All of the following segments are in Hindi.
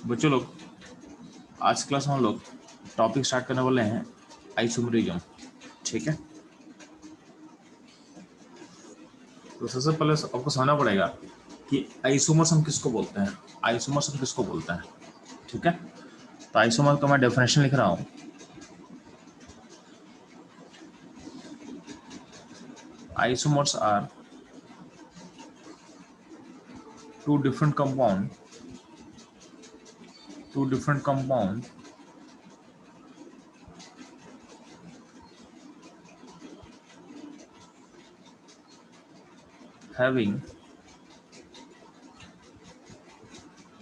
बच्चों लोग, आज क्लास में हम लोग टॉपिक स्टार्ट करने वाले हैं आइसोमरिज्म। ठीक है, तो सबसे पहले आपको समझना पड़ेगा कि आइसोमर्स हम किसको बोलते हैं। आइसोमर्स हम किसको बोलते हैं, ठीक है। तो आइसोमर का मैं डेफिनेशन लिख रहा हूँ। Isomers are two different compound having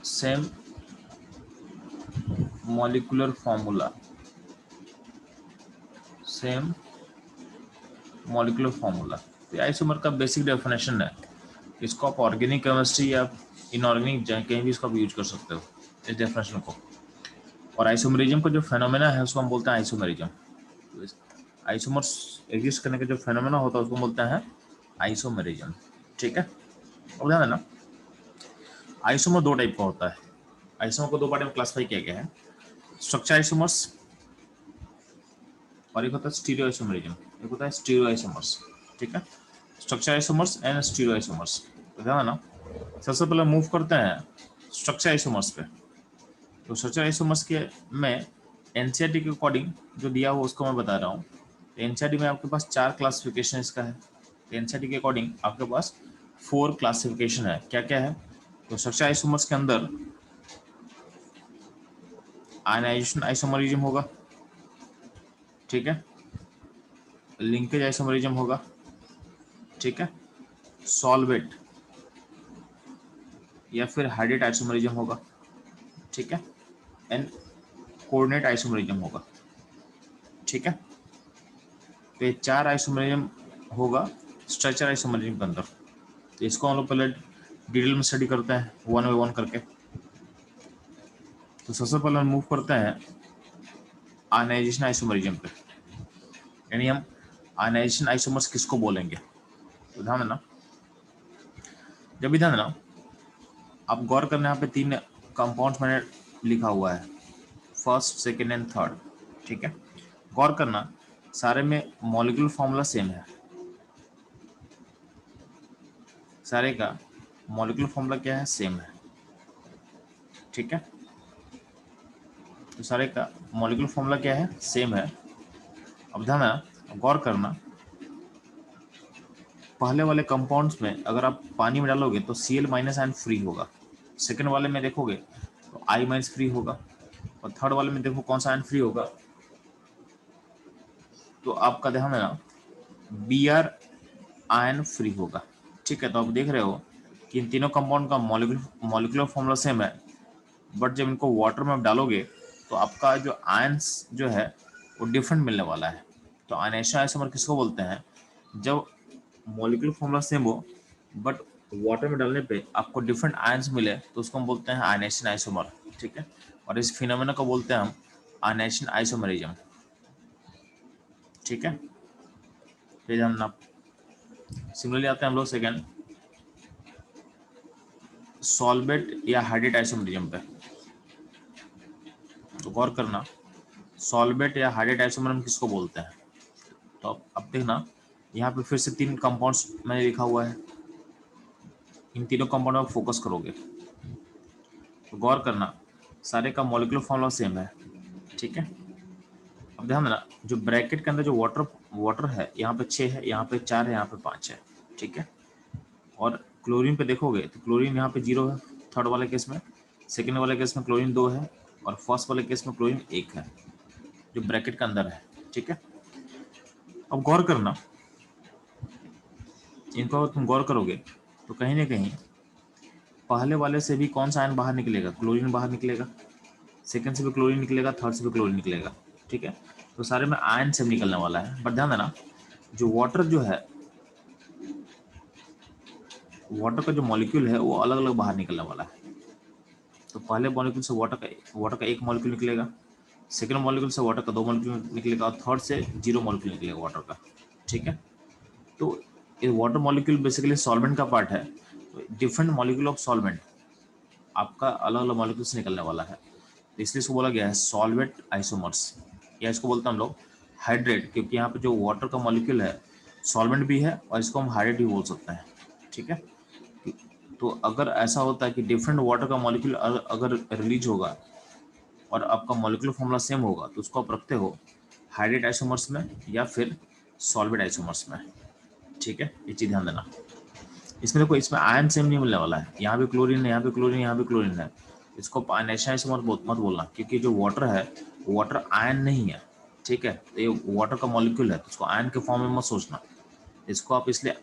same molecular formula तो आइसोमर का बेसिक डेफिनेशन है। इसको आप ऑर्गेनिक केमिस्ट्री या इनऑर्गेनिक कहीं भी इसको आप यूज कर सकते हो इस डेफिनेशन को। और आइसोमरिज्म का जो फेनोमेना है उसको हम बोलते हैं आइसोमरिज्म। तो आइसोमर्स एग्जिस्ट करने का जो फेनोमेना होता है उसको बोलते हैं आइसोमरिज्म। ठीक है, अब ध्यान देना, आइसोमर दो टाइप का होता है। आइसोमर को दो पार्ट में क्लासिफाई किया गया है, स्ट्रक्चर आइसोमर्स और एक होता है स्टीरियो आइसोमरिज्म, एक होता है स्टीरियो आइसोमर्स। ठीक है, structure isomers and stereo isomers. तो ध्यान देना, सबसे पहले मूव करते हैं स्ट्रक्चर आइसोमर्स पे। तो स्ट्रक्चर आइसोमर्स के में एनसीईआरटी के अकॉर्डिंग जो दिया हुआ उसको मैं बता रहा हूँ। एनसीईआरटी में आपके पास 4 क्लासिफिकेशन इसका है। एनसीईआरटी के अकॉर्डिंग आपके पास 4 क्लासिफिकेशन है। क्या क्या है? तो स्ट्रक्चर आइसोमर्स के अंदर आयनाइजेशन आइसोमरिज्म होगा, ठीक है, लिंकेज आइसोमरिज्म होगा, ठीक है, सॉल्वेट या फिर हाइड्रेट आइसोमरिज्म होगा, ठीक है, एंड कोऑर्डिनेट आइसोमरिज्म होगा। ठीक है, तो ये 4 आइसोमरिज्म होगा स्ट्रक्चर आइसोमरिज्म के अंदर। तो इसको हम लोग पहले डिटेल में स्टडी करते हैं 1 बाय 1 करके। तो सबसे पहले हम मूव करते हैं आयनाइजेशन आइसोमरिज्म पे, यानी हम आयनाइजेशन आइसोमर्स किसको बोलेंगे। तो ध्यान देना, जब भी ध्यान देना, आप गौर करना, यहाँ पे 3 कंपाउंड्स मैंने लिखा हुआ है, फर्स्ट, सेकेंड एंड थर्ड। ठीक है, गौर करना, सारे में मॉलिक्यूलर फॉर्मूला सेम है। सारे का मॉलिक्यूलर फॉर्मूला क्या है? सेम है। ठीक है, तो सारे का मॉलिक्यूलर फॉर्मूला क्या है? सेम है। अब ध्यान देना, गौर करना, पहले वाले कंपाउंड्स में अगर आप पानी में डालोगे तो Cl माइनस आयन फ्री होगा। सेकेंड वाले में देखोगे तो I माइनस फ्री होगा। और थर्ड वाले में देखो कौन सा आयन फ्री होगा, तो आपका ध्यान देना Br आयन फ्री होगा। ठीक है, तो आप देख रहे हो कि इन तीनों कंपाउंड का मॉलिक्यूलर फॉर्मूला सेम है, बट जब इनको वाटर में डालोगे तो आपका जो आयंस जो है वो डिफरेंट मिलने वाला है। तो आयनेशन आइसोमर किसको बोलते हैं? जब मॉलिक्यूलर फॉर्मूला सेम हो बट वाटर में डालने पे आपको डिफरेंट आयंस मिले तो उसको हम बोलते हैं आयनेशन आइसोमर। ठीक है, और इस फिनोमेना को बोलते हैं हम आयनेशन आइसोमरिज्म। ठीक है, फिर हम सिमिलरली आते हैं हम लोग सेकेंड, सॉल्वेट या हाइड्रेट आइसोमरिज्म पे। तो गौर करना, सॉल्वेट या हाइड्रेट आइसोमर हम किसको बोलते हैं? तो अब देखना, यहाँ पे फिर से 3 कंपाउंड्स मैंने लिखा हुआ है, इन तीनों कंपाउंड में फोकस करोगे तो गौर करना, सारे का मॉलिक्यूलर फॉर्मूला सेम है। ठीक है, अब ध्यान देना, जो ब्रैकेट के अंदर जो वाटर है, यहाँ पे 6 है, यहाँ पे 4 है, यहाँ पे 5 है। ठीक है, और क्लोरीन पे देखोगे तो क्लोरीन यहाँ पे 0 है थर्ड वाले केस में, सेकेंड वाले केस में क्लोरीन 2 है, और फर्स्ट वाले केस में क्लोरीन 1 है जो ब्रैकेट के अंदर है। ठीक है, अब गौर करना, इनको तुम गौर करोगे तो कहीं ना कहीं पहले वाले से भी कौन सा आयन बाहर निकलेगा? क्लोरीन बाहर निकलेगा, सेकंड से भी क्लोरीन निकलेगा, थर्ड से भी क्लोरीन निकलेगा। ठीक है, तो सारे में आयन से निकलने वाला है। बट ध्यान देना, जो वाटर जो है, वाटर का जो मॉलिक्यूल है वो अलग अलग बाहर निकलने वाला है। तो पहले मॉलिक्यूल से वाटर का 1 मॉलिक्यूल निकलेगा, सेकेंड मॉलिक्यूल से वाटर का 2 मॉलिक्यूल निकलेगा, और थर्ड से 0 मॉलिक्यूल निकलेगा वाटर का। ठीक है, तो ये वाटर मॉलिक्यूल बेसिकली सॉल्वेंट का पार्ट है। तो डिफरेंट मॉलिक्यूल ऑफ सॉल्वेंट, आपका अलग अलग मॉलिक्यूल से निकलने वाला है, तो इसलिए इसको बोला गया है सॉल्वेट आइसोमर्स, या इसको बोलते हैं हम लोग हाइड्रेट, क्योंकि यहाँ पे जो वाटर का मॉलिक्यूल है सॉल्वेंट भी है और इसको हम हाइड्रेट भी बोल सकते हैं। ठीक है, तो अगर ऐसा होता है कि डिफरेंट वाटर का मॉलिक्यूल अगर रिलीज होगा और आपका मॉलिक्यूलर फॉर्मूला सेम होगा, तो उसको आप रखते हो हाइड्रेट आइसोमर्स में या फिर सॉल्वेट आइसोमर्स में। ठीक है, ये चीज़ ध्यान देना। इसमें देखो, इसमें आयन सेम नहीं मिलने वाला है, यहाँ भी क्लोरीन है, यहाँ भी क्लोरीन, यहाँ भी क्लोरीन है। इसको आयनेशन आइसोमर मत बोलना, क्योंकि जो वाटर है वाटर आयन नहीं है। ठीक है, तो ये वाटर का मॉलिक्यूल है, तो उसको आयन के फॉर्म में मत सोचना, इसको आप इसलिए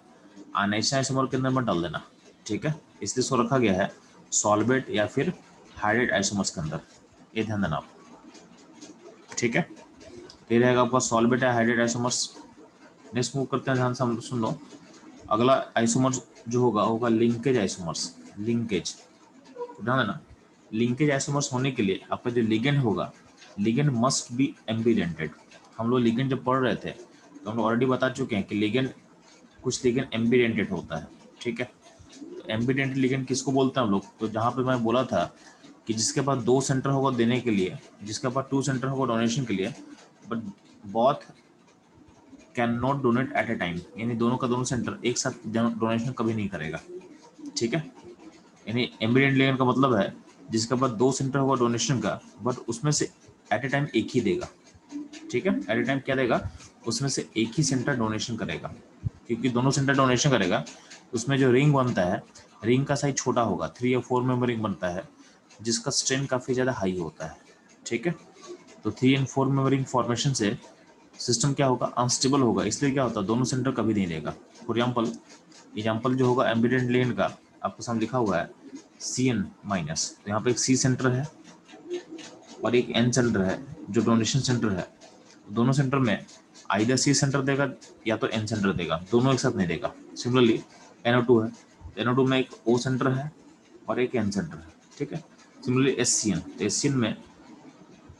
आयनेशन आइसोमर के अंदर मत डाल देना। ठीक है, इसलिए इसको रखा गया है सॉल्वेट या फिर हाइड्रेट आइसोमर्स के अंदर, ये ध्यान देना आप। ठीक है, ये रहेगा आपका सॉल्वेट या हाइड्रेट आइसोमर्स। नेक्स्ट मूव करते हैं, ध्यान से हम सुन लो। अगला आइसोमर्स जो होगा लिंकेज आइसोमर्स। लिंकेज, ध्यान देना, लिंकेज आइसोमर्स होने के लिए आपका जो लिगेंड होगा, लिगेंड मस्ट बी एम्बिडेंटेड। हम लोग लिगेंड जब पढ़ रहे थे तो हम लोग ऑलरेडी बता चुके हैं कि लिगेंड, कुछ लिगेंड एम्बिडेंटेड होता है। ठीक है, तो एम्बिडेंटेड लिगेंड किसको बोलते हैं हम लोग? तो जहाँ पे मैं बोला था कि जिसके पास 2 सेंटर होगा देने के लिए, जिसके पास 2 सेंटर होगा डोनेशन के लिए, but both can not donate at a time, यानी दोनों का दोनों सेंटर एक साथ डोनेशन कभी नहीं करेगा। ठीक है, यानी एम्बिडेंट लिगेंड का मतलब है जिसके पास 2 सेंटर होगा डोनेशन का, बट उसमें से एट ए टाइम एक ही देगा। ठीक है, एट ए टाइम क्या देगा? उसमें से एक ही सेंटर डोनेशन करेगा, क्योंकि दोनों सेंटर डोनेशन करेगा उसमें जो रिंग बनता है, रिंग का साइज छोटा होगा, 3 या 4 मेंबर रिंग बनता है जिसका स्ट्रेन काफ़ी ज़्यादा हाई होता है। ठीक है, तो 3 एंड 4 मेंबर रिंग फॉर्मेशन से सिस्टम क्या होगा? अनस्टेबल होगा, इसलिए क्या होता है, दोनों सेंटर कभी नहीं देगा। फॉर एग्जाम्पल जो होगा एम्बिडेंट लिगेंड का, आपके सामने लिखा हुआ है CN माइनस, तो यहाँ पे एक C सेंटर है और एक N सेंटर है जो डोनेशन सेंटर है। दोनों सेंटर में आइदर C सेंटर देगा या तो N सेंटर देगा, दोनों एक साथ नहीं देगा। सिमिलरली NO2 है, NO2 में एक O सेंटर है और एक N सेंटर है। ठीक है, सिमिलरली SCN, तो SCN में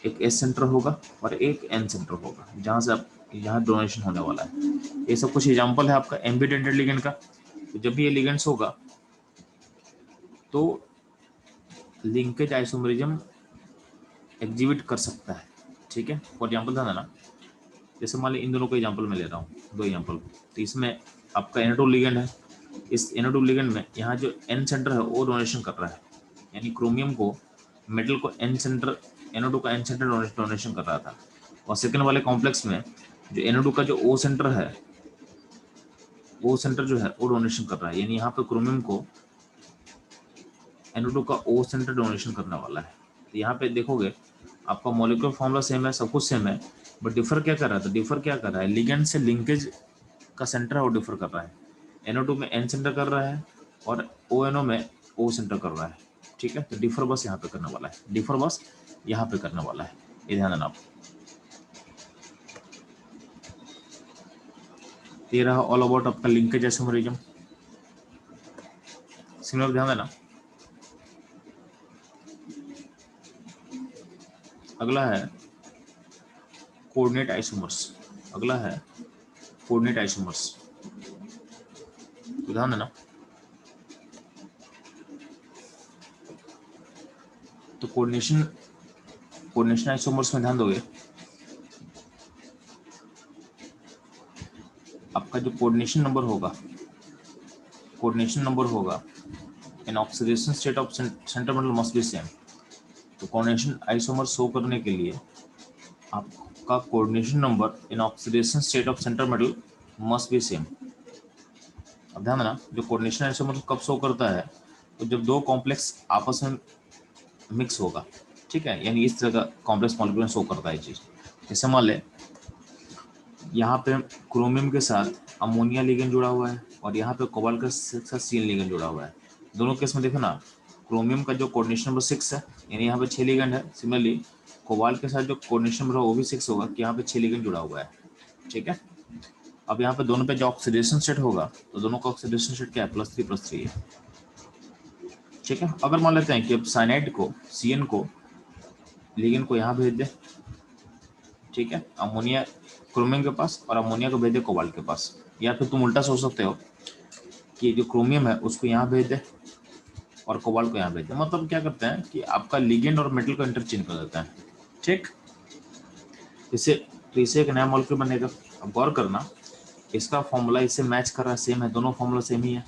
एक S सेंटर होगा और एक N सेंटर होगा, जहाँ से आप यहाँ डोनेशन होने वाला है। ये सब कुछ एग्जाम्पल है आपका एम्बिडेंटेड लिगेंड का। तो जब भी ये लिगेंड्स होगा तो लिंकेज आइसोमरिज्म एग्जिबिट कर सकता है। ठीक है, फॉर एग्जाम्पल था ना, जैसे मान ली इन दोनों को एग्जाम्पल मैं ले रहा हूँ, 2 एग्जाम्पल। तो इसमें आपका NO2 लिगेंड है, इस NO2 लिगेंड में यहाँ जो N सेंटर है वो डोनेशन कर रहा है, यानी क्रोमियम को, मेटल को N सेंटर, NO2 का N सेंटर डोनेशन कर रहा था। और सेकंड वाले कॉम्प्लेक्स में जो NO2 का जो O सेंटर है, O सेंटर जो है वो डोनेशन कर रहा है, यानी यहाँ पे क्रोमियम को NO2 का O सेंटर डोनेशन करने वाला है। तो यहाँ पे देखोगे आपका मॉलिक्यूलर फॉर्मूला सेम है, सब कुछ सेम है, बट डिफर क्या कर रहा है? डिफर क्या कर रहा है? लिगेंड से लिंकेज का सेंटर है वो डिफर कर रहा है। NO2 में N सेंटर कर रहा है और ONO में O सेंटर कर रहा है। ठीक है, तो डिफर बस यहाँ पे करने वाला है, डिफर बस यहाँ पे करने वाला है, ये ध्यान देना आप। ये रहा ऑल अबाउट आपका लिंकेज आइसोमरिज्म। सिमिलर ध्यान देना। अगला है कोऑर्डिनेट आइसोमर्स। अगला है कोऑर्डिनेट आइसोमर्स, तो ध्यान देना। तो कोऑर्डिनेशन आइसोमर्स में ध्यान दोगे, आपका जो कोऑर्डिनेशन नंबर होगा in oxidation state of centre metal must be same. तो कोऑर्डिनेशन आइसोमर शो करने के लिए आपका coordination number in oxidation state of centre metal must be same. अब ध्यान देना, जो कोऑर्डिनेशन आइसोमर कब शो करता है? तो जब 2 कॉम्प्लेक्स आपस में मिक्स होगा। ठीक है, यानी इस तरह का कॉम्प्लेक्स मॉलिक्यूल शो करता है चीज। जैसे मान ले यहाँ पे क्रोमियम के साथ अमोनिया लिगेंड जुड़ा हुआ है और यहाँ पे कोबाल्ट के साथ CN लिगेंड जुड़ा हुआ है। दोनों केस में देखो ना, क्रोमियम का जो कोऑर्डिनेशन नंबर 6 है, यानी यहाँ पे 6 लिगेंड है। सिमिलरली कोबाल्ट के साथ जो कोऑर्डिनेशन नंबर वो भी 6 होगा कि यहाँ पे 6 लिगेंड जुड़ा हुआ है। ठीक है, अब यहाँ पे दोनों पे जो ऑक्सीडेशन स्टेट होगा, तो दोनों का ऑक्सीडेशन स्टेट क्या है? +3 है। ठीक है, अगर मान लेते हैं कि अब साइनाइड को, CN को, लिगेंड को यहाँ भेज दे। ठीक है, अमोनिया क्रोमियम के पास और अमोनिया को भेज दे कोबाल्ट के पास, या फिर तुम उल्टा सोच सकते हो कि जो क्रोमियम है उसको यहाँ भेज दे और कोबाल्ट को यहाँ भेजते हैं। मतलब क्या करते हैं कि आपका लिगेंड और मेटल को इंटरचेंज कर देते हैं, ठीक। इसे एक नया मॉलिक्यूल बनेगा। अब गौर करना, इसका फॉर्मूला इससे मैच कर रहा है, सेम है, दोनों फॉर्मूला सेम ही है,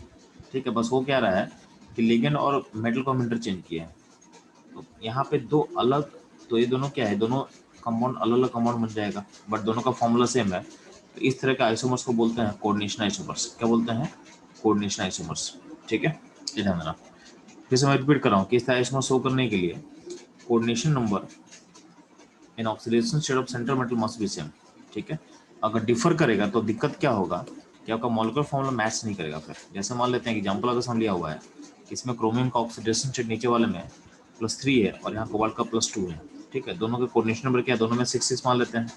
ठीक है। बस वो क्या रहा है कि लिगेंड और मेटल को हम इंटरचेंज किए हैं। तो यहाँ पे दो अलग, तो ये दोनों क्या है, दोनों कंपाउंड अलग अलग कंपाउंड बन जाएगा, बट दोनों का फॉर्मूला सेम है। तो इस तरह के आइसोमर्स को बोलते हैं कोऑर्डिनेशन आइसोमर्स। क्या बोलते हैं? कोऑर्डिनेशन आइसोमर्स, ठीक है। ये ध्यान देना। फिर से मैं रिपीट कर रहा हूँ कि इस तरह आइसोमर शो करने के लिए coordination number in oxidation state of central metal must be same, ठीक है। अगर डिफर करेगा तो दिक्कत क्या होगा कि आपका मॉलिक्यूलर फॉर्मूला मैच नहीं करेगा। फिर जैसे मान लेते हैं कि एग्जांपल अगर हम लिया हुआ है कि इसमें क्रोमियम का ऑक्सीडेशन स्टेट नीचे वाले में +3 है और यहाँ कोबाल्ट का +2 है, ठीक है। दोनों के कोऑर्डिनेशन नंबर क्या है, दोनों में 6 मान लेते हैं।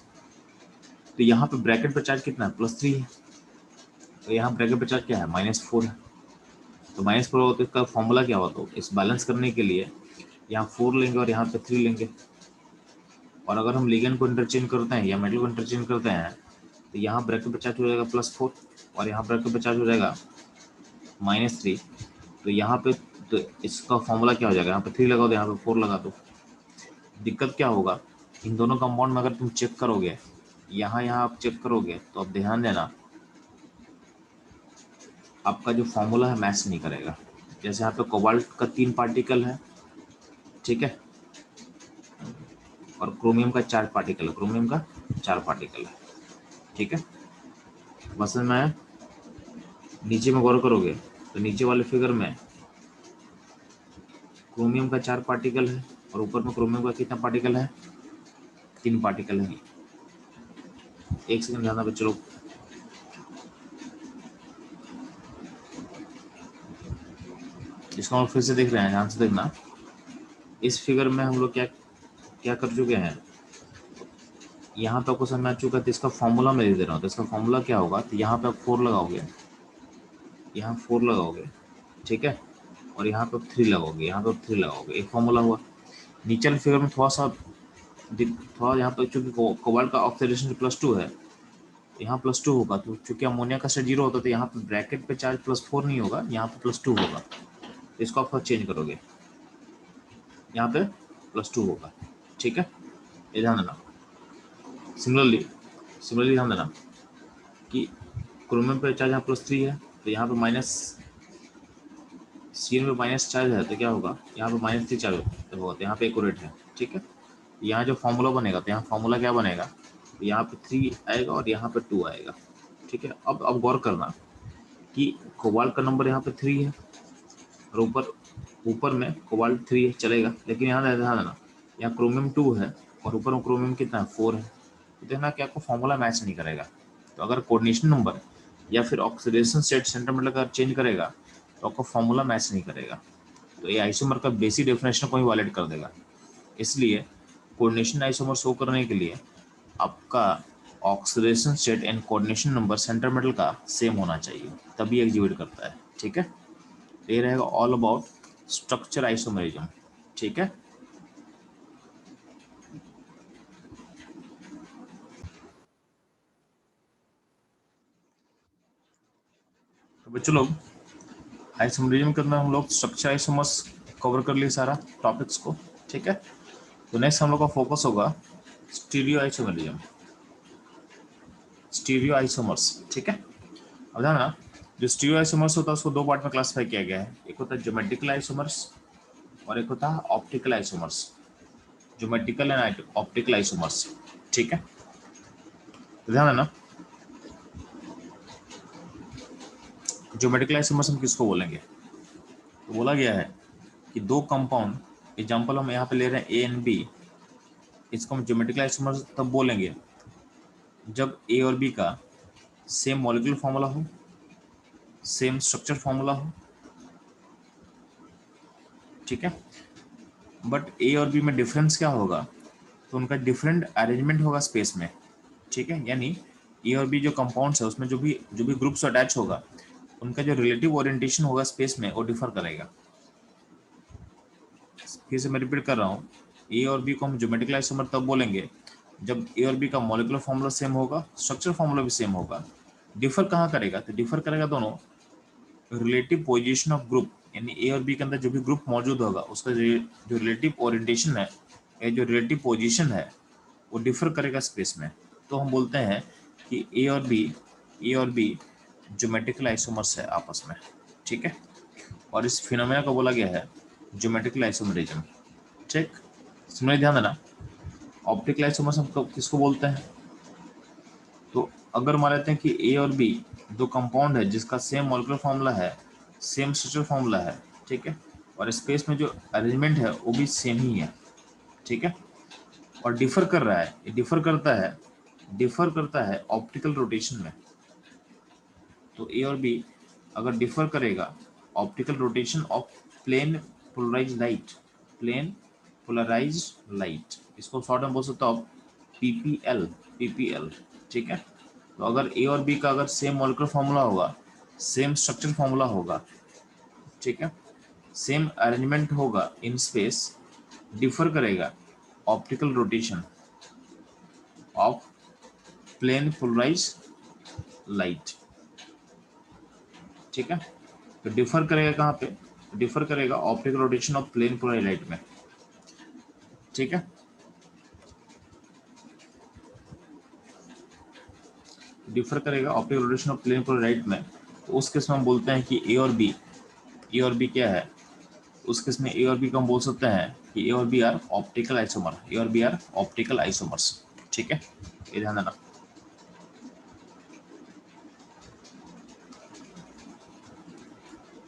तो यहाँ पे ब्रैकेट पे चार्ज कितना है, +3 है। तो यहाँ ब्रैकेट पे चार्ज क्या है, -4 है। तो -4 हो तो इसका फॉर्मूला क्या होगा, तो इस बैलेंस करने के लिए यहाँ 4 लेंगे और यहाँ पे 3 लेंगे। और अगर हम लिगेंड को इंटरचेंज करते हैं या मेटल को इंटरचेंज करते हैं तो यहाँ ब्रैकेट पे चार्ज हो जाएगा +4 और यहाँ ब्रैकेट पे चार्ज हो जाएगा -3। तो यहाँ पे तो इसका फॉर्मूला क्या हो जाएगा, यहाँ पे 3 लगा दो, यहाँ पे 4 लगा दो। दिक्कत क्या होगा, इन दोनों कंपाउंड में अगर तुम चेक करोगे, यहाँ आप चेक करोगे तो अब ध्यान देना, आपका जो फॉर्मूला है मैच नहीं करेगा। जैसे यहाँ पे कोबाल्ट का 3 पार्टिकल है, ठीक है, और क्रोमियम का 4 पार्टिकल है, क्रोमियम का 4 पार्टिकल है, ठीक है। बस मैं नीचे में गौर करोगे तो नीचे वाले फिगर में क्रोमियम का 4 पार्टिकल है और ऊपर में क्रोमियम का कितना पार्टिकल है, 3 पार्टिकल है। एक सेकंड ध्यान दो चलो, इसको हम फिर से देख रहे हैं, ध्यान से देखना। इस फिगर में हम लोग क्या क्या कर चुके हैं, यहाँ पे आपको समझ आ चुका है। तो इसका फॉर्मूला मैं दे रहा हूँ, तो इसका फॉर्मूला क्या होगा, तो यहाँ पे आप 4 लगाओगे, यहाँ 4 लगाओगे, ठीक है, और यहाँ पे 3 लगाओगे, यहाँ पे 3 लगाओगे, एक फॉर्मूला हुआ। नीचे वाले फिगर में थोड़ा यहाँ पे चूंकि कोबाल्ट का ऑक्सीडेशन +2 है, यहाँ +2 होगा। तो चूंकि अमोनिया का स्टेट 0 होता है तो यहाँ पे ब्रैकेट पे चार्ज +4 नहीं होगा, यहाँ पे +2 होगा। तो इसको आप चेंज करोगे, यहाँ पे +2 होगा, ठीक है। ये ध्यान देना। सिमिलरली ध्यान देना कि क्रोमियम पे चार्ज यहाँ +3 है, तो यहाँ पे सीन में माइनस चार्ज है, तो क्या होगा, यहाँ पे -3 चार्ज होगा, तो यहाँ पे एक्यूरेट है, ठीक है। यहाँ जो फॉर्मूला बनेगा, तो यहाँ फॉर्मूला क्या बनेगा, तो यहाँ पे 3 आएगा और यहाँ पे 2 आएगा, ठीक है। अब गौर करना कि कोबाल्ट का नंबर यहाँ पे 3 है और ऊपर में कोबाल्ट 3 है, चलेगा। लेकिन यहाँ ध्यान देना, यहाँ क्रोमियम 2 है और ऊपर में क्रोमियम कितना है, 4 है। तो देखना कि आपको फॉर्मूला मैच नहीं करेगा। तो अगर कोऑर्डिनेशन नंबर या फिर ऑक्सीडेशन स्टेट सेंटीमीटर का चेंज करेगा तो आपका फॉर्मूला मैच नहीं करेगा, तो ये आइसोमर का बेसिक डेफिनेशन को ही वायलेट कर देगा। इसलिए कोऑर्डिनेशन आइसोमर शो करने के लिए आपका oxidation state and coordination number centre metal का सेम होना चाहिए, तभी एग्जीक्यूट करता है, ठीक है। ये रहेगा ऑल अबाउट स्ट्रक्चर आइसोमरिज्म, ठीक है। तो बच्चों लोग आइसोमरिज्म के अंदर हम लोग स्ट्रक्चर आइसोमर्स कवर कर लिए सारा टॉपिक्स को, ठीक है। तो नेक्स्ट हम लोग का फोकस होगा स्टीरियो आइसोमरिज्म, स्टीरियो आइसोमर्स, ठीक है। अब ध्यान ना, जो स्टीरियो आइसोमर्स होता है उसको 2 पार्ट में क्लासिफाई किया गया है। एक होता है ज्योमेट्रिकल आइसोमर्स और एक होता है optical isomers. Geometrical and optical isomers, ठीक है। तो ध्यान है ना, ज्योमेट्रिकल आइसोमर्स हम किसको बोलेंगे, तो बोला गया है कि 2 कंपाउंड, एग्जांपल हम यहाँ पे ले रहे हैं ए एंड बी, इसको हम ज्योमेट्रिकल आइसोमर्स तब बोलेंगे जब ए और बी का सेम मॉलिक्यूलर फॉर्मूला हो, सेम स्ट्रक्चर फॉर्मूला हो, ठीक है। बट ए और बी में डिफरेंस क्या होगा, तो उनका डिफरेंट अरेंजमेंट होगा स्पेस में, ठीक है। यानी ए और बी जो कंपाउंड्स है उसमें जो भी ग्रुप्स अटैच होगा उनका जो रिलेटिव ओरिएंटेशन होगा स्पेस में वो डिफर करेगा। फिर से मैं रिपीट कर रहा हूँ, ए और बी को हम ज्योमेट्रिकल आइसोमर तब बोलेंगे जब ए और बी का मॉलिक्यूलर फॉर्मूला सेम होगा, स्ट्रक्चर फॉर्मूला भी सेम होगा। डिफर कहाँ करेगा, तो डिफर करेगा दोनों रिलेटिव पोजीशन ऑफ ग्रुप यानी ए और बी के अंदर जो भी ग्रुप मौजूद होगा उसका जो रिलेटिव ओरिएंटेशन है या जो रिलेटिव पोजीशन है वो डिफर करेगा स्पेस में। तो हम बोलते हैं कि ए और बी ज्योमेट्रिकल आइसोमर्स है आपस में, ठीक है। और इस फिनोमेना को बोला गया है ज्योमेट्रिकल आइसोमरिज्म, ठीक। इसमें ध्यान देना, ऑप्टिकल आइसोमर्स हम किसको बोलते हैं? तो अगर मान लेते हैं कि ए और बी दो कंपाउंड है जिसका सेम मॉलिक्यूलर फार्मूला है, सेम स्ट्रक्चर फार्मूला है, ठीक है, और स्पेस में जो अरेंजमेंट है वो भी सेम ही है, ठीक है, और डिफर कर रहा है, ये डिफर करता है ऑप्टिकल रोटेशन में। तो ए और बी अगर डिफर करेगा optical rotation of plane polarise light, plane polarise light, इसको शॉर्ट में बोल सकता हूँ पीपीएल, ठीक है। तो अगर ए और बी का अगर सेम मॉलिक्यूलर फार्मूला होगा, सेम स्ट्रक्चर फार्मूला होगा, ठीक है, सेम अरेंजमेंट होगा इन स्पेस, डिफर करेगा optical rotation of plane polarise light, ठीक है। तो डिफर करेगा कहाँ पे? डिफर करेगा optical rotation of plane polarise light में, ठीक है। डिफर करेगा optical rotation of plane polarise light में। तो उस केस में हम बोलते हैं कि ए और बी क्या है? उस केस में ए और बी को हम बोल सकते हैं कि ए और बी आर ऑप्टिकल आइसोमर, ए और बी आर ऑप्टिकल आइसोमर्स, ठीक है, ये ध्यान देना।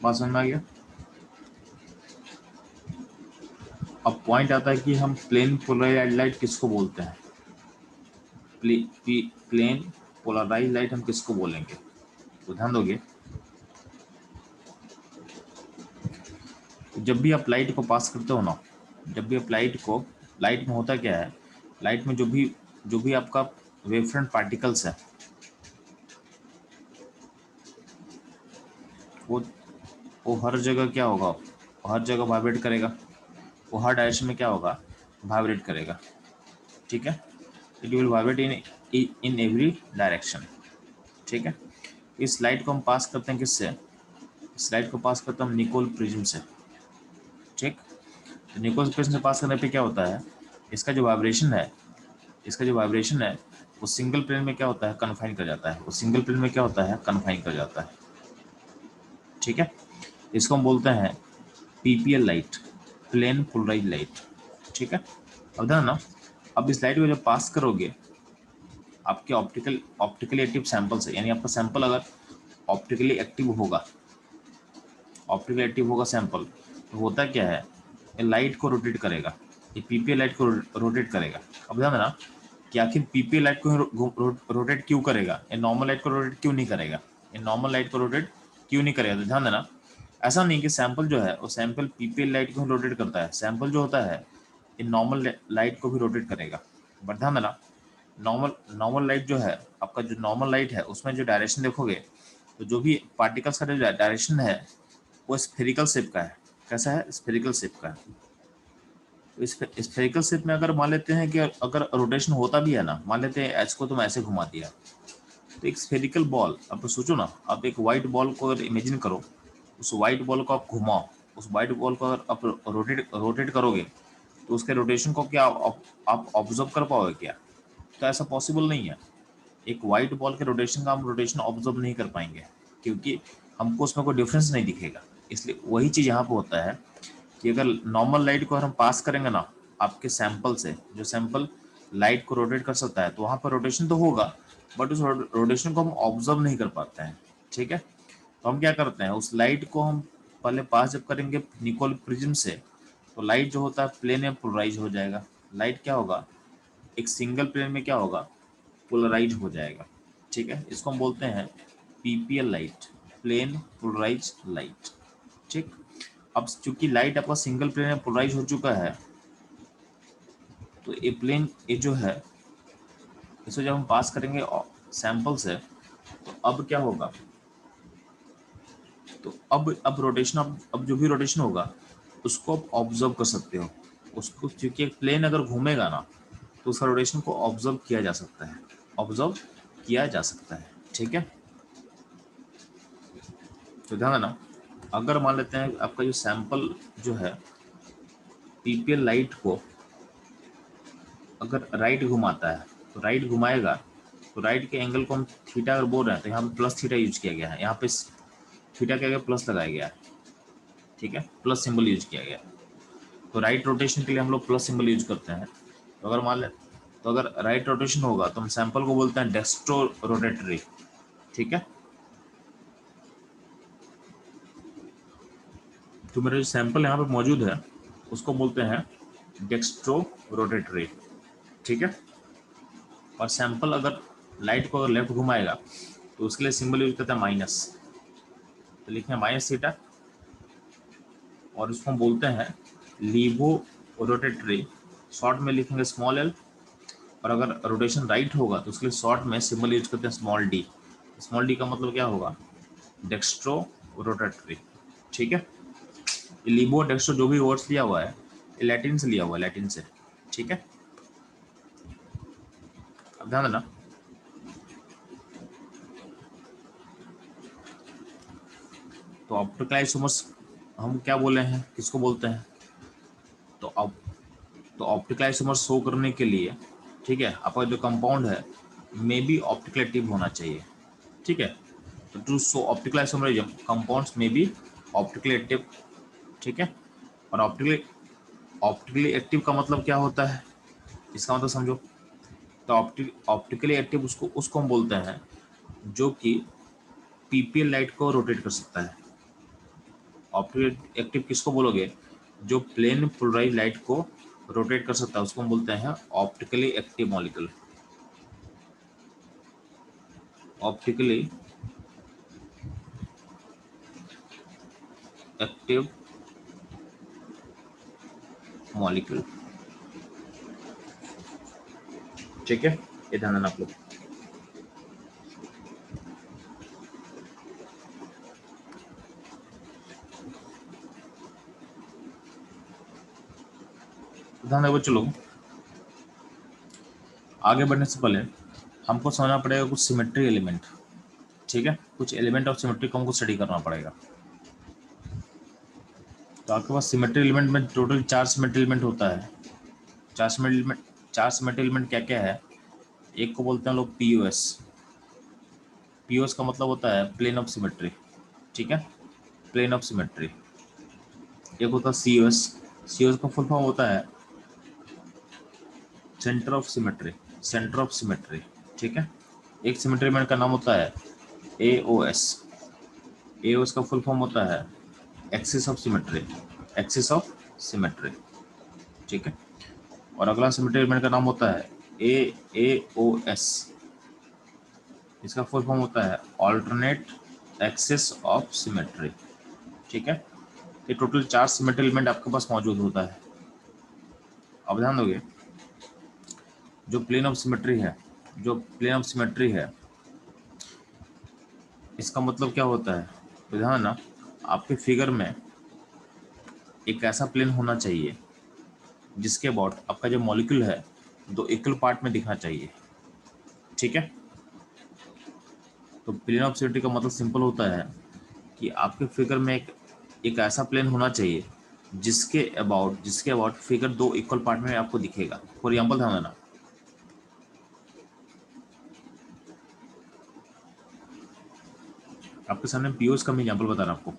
बात समझ में आ गया? अब पॉइंट आता है कि हम प्लेन पोलराइज लाइट किसको बोलते हैं? प्लेन पोलराइज लाइट हम किसको बोलेंगे? तो ध्यान दोगे, जब भी आप लाइट को पास करते हो ना, जब भी आप लाइट में होता क्या है, लाइट में जो भी आपका वेवफ्रंट पार्टिकल्स है वो वो हर जगह क्या होगा, हर जगह वाइब्रेट करेगा, वो हर डायरेक्शन में क्या होगा, वाइब्रेट करेगा, ठीक है। It will vibrate in every direction, ठीक है। इस लाइट को हम पास करते हैं किससे? इस लाइट को पास करते हैं हम निकोल प्रिज्म से, ठीक। तो निकोल प्रिज्म से पास करने पे क्या होता है, इसका जो वाइब्रेशन है वो सिंगल प्लेन में क्या होता है, कन्फाइन कर जाता है, वो सिंगल प्लेन में क्या होता है, कन्फाइन कर जाता है, ठीक है। इसको हम बोलते हैं PPL light, plane polarise light, ठीक है। अब ध्यान ना, अब इस लाइट को जब पास करोगे आपके ऑप्टिकली एक्टिव सैंपल से, यानी आपका सैंपल अगर ऑप्टिकली एक्टिव होगा सैंपल, तो होता क्या है, ये लाइट को रोटेट करेगा, ये पीपीएल लाइट को रोटेट करेगा। अब ध्यान देना कि आखिर पीपीएल लाइट को रोटेट क्यों करेगा, ये नॉर्मल लाइट को रोटेट क्यों नहीं करेगा, ये नॉर्मल लाइट को रोटेट क्यों नहीं करेगा? तो ध्यान देना, ऐसा नहीं कि सैंपल जो है वो सैंपल पीपीएल लाइट को रोटेट करता है, सैंपल जो होता है ये नॉर्मल लाइट को भी रोटेट करेगा। बट ध्यान देना, नॉर्मल लाइट जो है, आपका जो नॉर्मल लाइट है उसमें जो डायरेक्शन देखोगे, तो जो भी पार्टिकल्स का जो डायरेक्शन है वो स्फेरिकल शेप का है। कैसा है? स्फेरिकल शेप का है। तो इस स्फेरिकल शेप में अगर मान लेते हैं कि अगर रोटेशन होता भी है ना, मान लेते हैं एच को तुम ऐसे घुमा दिया, तो एक स्फेरिकल बॉल, अब तो सोचो ना, आप एक वाइट बॉल को अगर इमेजिन करो, उस वाइट बॉल को आप घुमाओ, उस वाइट बॉल को अगर आप रोटेट करोगे तो उसके रोटेशन को क्या आप ऑब्जर्व कर पाओगे क्या? तो ऐसा पॉसिबल नहीं है। एक वाइट बॉल के रोटेशन का हम रोटेशन ऑब्जर्व नहीं कर पाएंगे, क्योंकि हमको उसमें कोई डिफरेंस नहीं दिखेगा। इसलिए वही चीज़ यहाँ पे होता है कि अगर नॉर्मल लाइट को अगर हम पास करेंगे ना आपके सैंपल से, जो सैंपल लाइट को रोटेट कर सकता है, तो वहाँ पर रोटेशन तो होगा, बट उस रोटेशन को हम ऑब्जर्व नहीं कर पाते हैं, ठीक है। तो हम क्या करते हैं, उस लाइट को हम पहले पास जब करेंगे निकोल प्रिज्म से, तो लाइट जो होता है प्लेन में पोलराइज हो जाएगा। लाइट क्या होगा, एक सिंगल प्लेन में क्या होगा, पोलराइज हो जाएगा, ठीक है। इसको हम बोलते हैं PPL light, plane polarise light, ठीक। अब चूंकि लाइट आपका सिंगल प्लेन में पोलराइज हो चुका है, तो ये जो है इसको जब हम पास करेंगे सैंपल से, तो अब क्या होगा, तो अब रोटेशन, अब जो भी रोटेशन होगा उसको आप ऑब्जर्व कर सकते हो उसको, क्योंकि एक प्लेन अगर घूमेगा ना तो उसका रोटेशन को ऑब्जर्व किया जा सकता है, ठीक है। तो ध्यान देना, अगर मान लेते हैं आपका जो सैंपल जो है पीपीएल लाइट को अगर राइट घुमाता है तो राइट घुमाएगा, तो राइट के एंगल को हम थीटा अगर बोल रहे हैं तो यहाँ पे प्लस थीटा यूज किया गया है, यहाँ पे थीटा क्या गया प्लस लगाया गया है, ठीक है, प्लस सिंबल यूज किया गया है। तो राइट रोटेशन के लिए हम लोग प्लस सिंबल यूज करते हैं। तो अगर मान लें तो अगर राइट रोटेशन होगा तो हम सैंपल को बोलते हैं डेक्स्ट्रो रोटेटरी, ठीक है। तो मेरा जो सैंपल यहाँ पे मौजूद है उसको बोलते हैं डेक्स्ट्रो रोटेटरी, ठीक है। और सैंपल अगर लाइट को अगर लेफ्ट घुमाएगा तो उसके लिए सिंबल यूज करते हैं माइनस, तो लिखते हैं माइनस थीटा, और इसको हम बोलते हैं लीवो रोटेटरी, शॉर्ट में लिखेंगे स्मॉल एल। और अगर रोटेशन राइट होगा तो उसके लिए शॉर्ट में सिंबल यूज करते हैं स्मॉल डी। स्मॉल डी का मतलब क्या होगा, डेक्स्ट्रो रोटेटरी, ठीक है। ये लीवो डेक्स्ट्रो जो भी वर्ड्स लिया हुआ है ये लैटिन से लिया हुआ है, लैटिन से, ठीक है। अब ध्यान देना, तो ऑप्टिकल आइसोमर्स हम क्या बोले हैं, किसको बोलते हैं, तो ऑप्टिकल आइसोमर्स शो करने के लिए, ठीक है, आपका जो कंपाउंड है मे बी ऑप्टिकल एक्टिव होना चाहिए, ठीक है। तो to show optical isomerism compounds में बी ऑप्टिकली एक्टिव, ठीक है। और ऑप्टिकली एक्टिव का मतलब क्या होता है, इसका मतलब समझो। तो ऑप्टिकली एक्टिव उसको हम बोलते हैं जो कि पीपीएल लाइट को रोटेट कर सकता है। ऑप्टिकली एक्टिव किसको बोलोगे, जो प्लेन पोलराइज लाइट को रोटेट कर सकता है उसको हम बोलते हैं optically active molecule, optically active molecule, ठीक है। ये ध्यान देना आप लोग। ध्यान देखो, चलो आगे बढ़ने से पहले हमको समझना पड़ेगा कुछ सिमेट्री एलिमेंट, ठीक है। कुछ एलिमेंट ऑफ सिमेट्री को हमको स्टडी करना पड़ेगा। तो आपके पास सिमेट्री एलिमेंट में टोटल 4 सिमेट्री एलिमेंट होता है। 4 सिमेट्री एलिमेंट क्या क्या है, एक को बोलते हैं लोग पीओएस। पीओएस का मतलब होता है प्लेन ऑफ सिमेट्री, ठीक है, प्लेन ऑफ सिमेट्री। एक होता है सीओएस, सीओएस का फुल फॉर्म होता है centre of symmetry, centre of symmetry, ठीक है। एक सिमेट्री एलिमेंट का नाम होता है एओएस, एओएस का फुल फॉर्म होता है axis of symmetry, axis of symmetry, ठीक है। और अगला सिमेट्री एलिमेंट का नाम होता है एओएस, इसका फुल फॉर्म होता है ऑल्टरनेट एक्सिस ऑफ सिमेट्री, ठीक है। ये टोटल 4 सिमेट्री एलिमेंट आपके पास मौजूद होता है। अब ध्यान दोगे, जो प्लेन ऑफ सिमेट्री है, जो प्लेन ऑफ सिमेट्री है इसका मतलब क्या होता है, तो ध्यान ना, आपके फिगर में एक ऐसा प्लेन होना चाहिए जिसके अबाउट आपका जो मॉलिक्यूल है दो इक्वल पार्ट में दिखना चाहिए, ठीक है। तो प्लेन ऑफ सिमेट्री का मतलब सिंपल होता है कि आपके फिगर में एक ऐसा प्लेन होना चाहिए जिसके अबाउट फिगर दो इक्वल पार्ट में आपको दिखेगा। फॉर एग्जाम्पल ध्यान देना, आपके सामने पीओएस का मैं एग्जाम्पल बता रहा हूं आपको,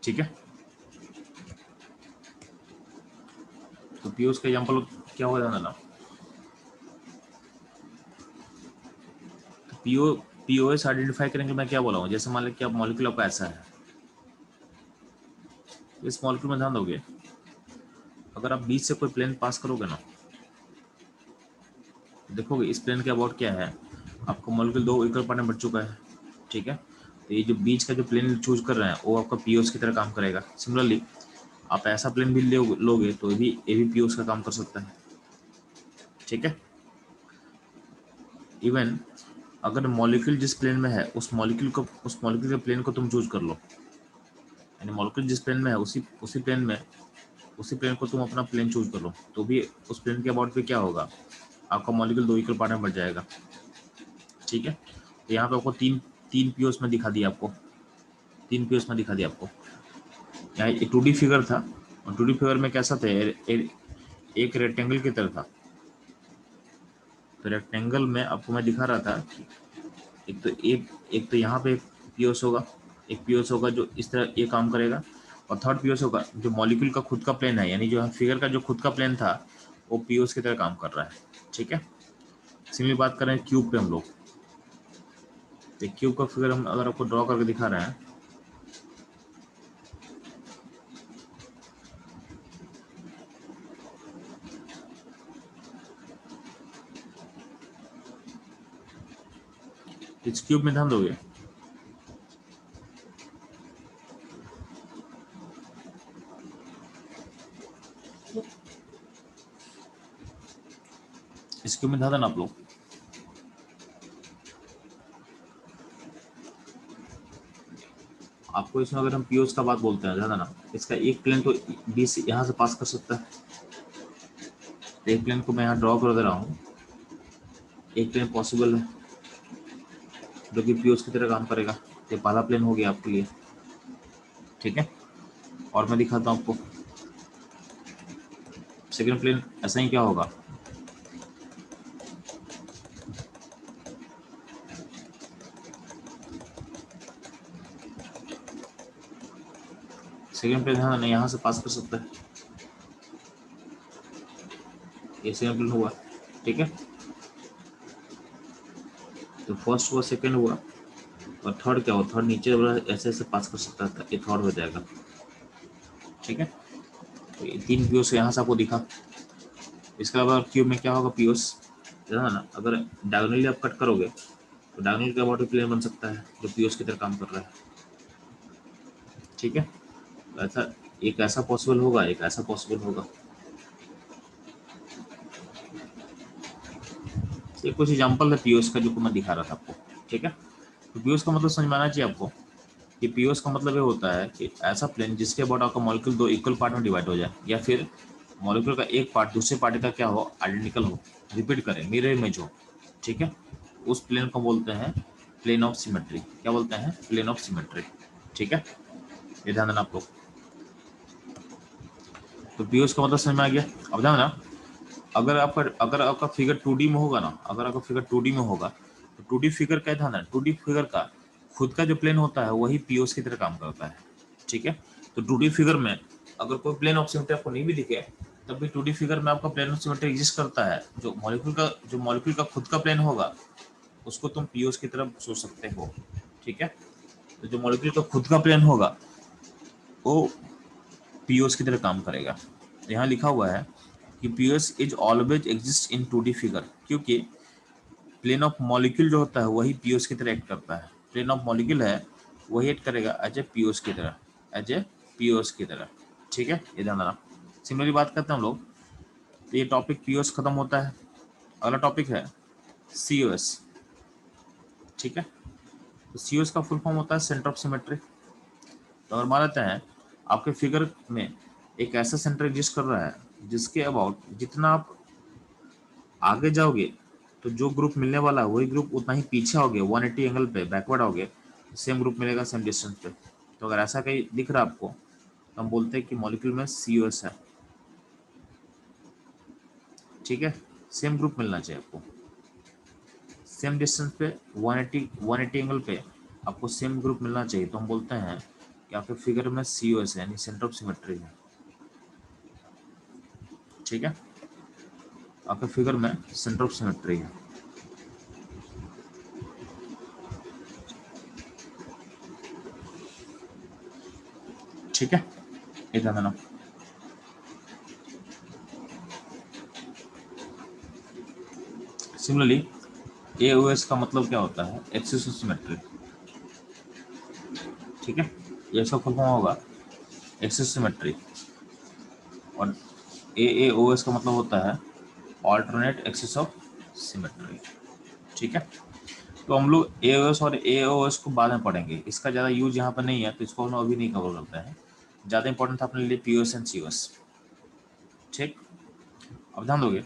ठीक है। तो पीओएस का एग्जाम्पल क्या होगा, ध्यान देना। तो पीओएस आइडेंटिफाई करेंगे, मैं क्या बोला हूँ, जैसे मान लीजिए कि आप मॉलिक्यूल आपका ऐसा है, इस मॉलिक्यूल में ध्यान दोगे, अगर आप बीच से कोई प्लेन पास करोगे ना, देखोगे इस प्लेन के अबाउट क्या है, आपका मॉलिक्यूल दो इक्वल पार्ट में बढ़ चुका है, ठीक है। तो ये जो बीच का जो प्लेन चूज कर रहे हैं वो आपका पीओएस की तरह काम करेगा। सिमिलरली आप ऐसा प्लेन भी लोगे तो ये भी पीओएस का काम कर सकता है, ठीक है। इवन अगर मॉलिक्यूल जिस प्लेन में है उस मॉलिक्यूल के प्लेन को तुम चूज कर लो, यानी मॉलिक्यूल जिस प्लेन में है उसी प्लेन को तुम अपना प्लेन चूज कर लो, तो भी उस प्लेन के अबाउट पे क्या होगा, आपका मॉलिक्यूल दो इक्वल पार्ट में बढ़ जाएगा, ठीक है। तो यहाँ पे आपको तीन तीन पीओएस में दिखा दिया, आपको 3 पीओस में दिखा दिया आपको। यहाँ एक 2D फिगर था और 2D फिगर में कैसा था, एक रेक्टेंगल की तरह था। तो रेक्टेंगल में आपको मैं दिखा रहा था कि एक तो यहाँ पे पीओस होगा, एक पीओस होगा जो इस तरह ये काम करेगा, और थर्ड पीओस होगा जो मॉलिक्यूल का खुद का प्लेन है, यानी जो फिगर का जो खुद का प्लेन था वो पीओस की तरह काम कर रहा है। ठीक है, सिमिलर बात कर रहे हैं क्यूब पे हम लोग। तो क्यूब का फिगर हम अगर आपको ड्रॉ करके दिखा रहे हैं, इस क्यूब में ध्यान दोगे इस क्यूब में ध्यान देना आप लोग। आपको इसमें अगर हम पीओस का बात बोलते हैं, ध्यान देना, इसका एक प्लेन तो बी से यहाँ से पास कर सकता है। तो एक प्लेन को मैं यहाँ ड्रॉ कर दे रहा हूँ, एक प्लेन पॉसिबल है जो कि पीओस की तरह काम करेगा। ये पहला प्लेन हो गया आपके लिए। ठीक है, और मैं दिखाता हूँ आपको सेकंड प्लेन ऐसा ही क्या होगा। सेकंड प्लेन हाँ यहाँ से पास कर सकता है, ये सेकंड प्लेन हुआ। ठीक है, तो फर्स्ट हुआ, सेकंड हुआ, और थर्ड क्या हुआ, थर्ड नीचे वाला ऐसे ऐसे पास कर सकता था, ये थर्ड हो जाएगा। ठीक है, तो ये 3 पीओस यहाँ से आपको दिखा। इसके अलावा क्यूब में क्या होगा, पीओस है ना, अगर डायगोनली आप कट करोगे तो डायगोनल का बॉडी प्लेन बन सकता है जो पीओस की तरह काम कर रहा है। ठीक है, तो ऐसा एक ऐसा पॉसिबल होगा, एक ऐसा पॉसिबल होगा। ये कुछ एग्जांपल है पीओस का जो मैं दिखा रहा था आपको। ठीक है, तो पीओस का मतलब समझ में आना चाहिए आपको कि पीओस का मतलब ये होता है कि ऐसा प्लेन जिसके अबाउट आपका मॉलिक्यूल 2 इक्वल पार्ट में डिवाइड हो जाए, या फिर मॉलिक्यूल का एक पार्ट दूसरे पार्ट का क्या हो, आइडेंटिकल हो, रिपीट करे, मिरर इमेज हो। ठीक है, उस प्लेन को बोलते हैं प्लेन ऑफ सिमेट्री। क्या बोलते हैं, प्लेन ऑफ सिमेट्री। ठीक है, ये ध्यान देना आप लोग। तो पीओस का मतलब समझ में आ गया। अब ध्यान देना, अगर आपका फिगर 2D में होगा ना, अगर आपका फिगर 2D में होगा तो 2D फिगर का ध्यान है, 2D फिगर का खुद का जो प्लेन होता है वही पीओस की तरह काम करता है। ठीक है, तो 2D फिगर में अगर कोई प्लेन ऑफ सिमेट्री आपको नहीं भी दिखे तब भी 2D फिगर में आपका प्लेन ऑफ सिमेट्री एग्जिस्ट करता है। जो मॉलिक्यूल का खुद का प्लेन होगा उसको तुम पीओस की तरफ सोच सकते हो। ठीक है, तो जो मॉलिक्यूल का खुद का प्लेन होगा वो पीओस की तरह काम करेगा। यहाँ लिखा हुआ है कि POS is always exist in 2D figure, क्योंकि प्लेन ऑफ मॉलिक्यूल जो होता है वही पीओस की तरह एक्ट करता है। प्लेन ऑफ मॉलिक्यूल है वही एक्ट करेगा एज ए पीओस की तरह, एज ए पीओस की तरह। ठीक है, ये ध्यान रखना। सिमिलरली बात करते हैं हम लोग, तो ये टॉपिक पीओस खत्म होता है। अगला टॉपिक है सीओएस। ठीक है, तो सीओएस का फुल फॉर्म होता है सेंटर ऑफ सिमेट्री। तो अगर मान लेते हैं आपके फिगर में एक ऐसा सेंटर एग्जिस्ट कर रहा है जिसके अबाउट जितना आप आगे जाओगे तो जो ग्रुप मिलने वाला है वही ग्रुप उतना ही पीछे आओगे, 180 एंगल पे बैकवर्ड आओगे, सेम ग्रुप मिलेगा सेम डिस्टेंस पे। तो अगर ऐसा कहीं दिख रहा है आपको तो हम बोलते हैं कि मॉलिक्यूल में सीओएस है। ठीक है, सेम ग्रुप मिलना चाहिए आपको, सेम डिस्टेंस पे 180 एंगल पे आपको सेम ग्रुप मिलना चाहिए। तो हम बोलते हैं कि आपके फिगर में सीओएस है, यानी सेंटर ऑफ सिमेट्री है। ठीक है, आपके फिगर में सेंटर ऑफ सिमेट्री है। ठीक है, ये ध्यान देना। सिमिलरली एओएस का मतलब क्या होता है, एक्सिस ऑफ सिमेट्री। ठीक है, ये इसका फुल फॉर्म होगा एक्सिस सिमेट्री, और एओएस का मतलब होता है ऑल्टरनेट एक्सिस ऑफ सिमेट्री। ठीक है, तो हम लोग एओएस और एओएस को बाद में पढ़ेंगे, इसका ज़्यादा यूज यहाँ पर नहीं है तो इसको हम अभी नहीं कवर करते हैं। ज़्यादा इंपॉर्टेंट था अपने लिए पीओएस एंड सीओएस। ठीक, अब ध्यान दोगे,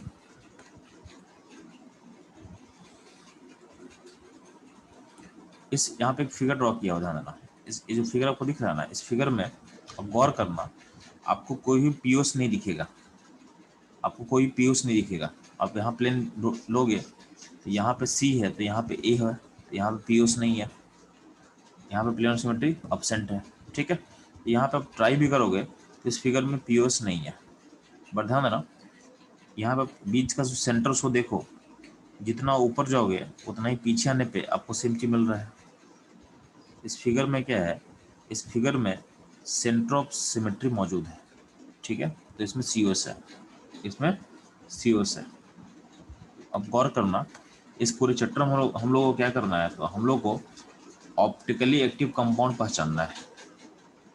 इस यहाँ पे एक फिगर ड्रॉ किया हो, ध्यान देना। ये जो फिगर आपको दिख रहा है ना, इस फिगर में आप गौर करना, आपको कोई भी पीओस नहीं दिखेगा, आपको कोई पीओस नहीं दिखेगा। आप यहाँ प्लेन लोगे तो यहाँ पे सी है, तो यहाँ पे ए है, तो यहाँ पे पीओस नहीं है, यहाँ पे प्लेन ऑफ सिमेट्री अब्सेंट है। ठीक है, यहाँ पे आप ट्राई भी करोगे तो इस फिगर में पीओस नहीं है। बट ध्यान देना, यहाँ पे बीच का जो सेंटर उसको देखो, जितना ऊपर जाओगे उतना ही पीछे आने पे आपको सिम्पली मिल रहा है। इस फिगर में क्या है, इस फिगर में सेंटर ऑफ सिमेट्री मौजूद है। ठीक है, तो इसमें सीओएस है, इसमें सीओएस है। अब गौर करना, इस पूरे चैप्टर में हम लोगों को क्या करना है, तो हम लोग को ऑप्टिकली एक्टिव कंपाउंड पहचानना है।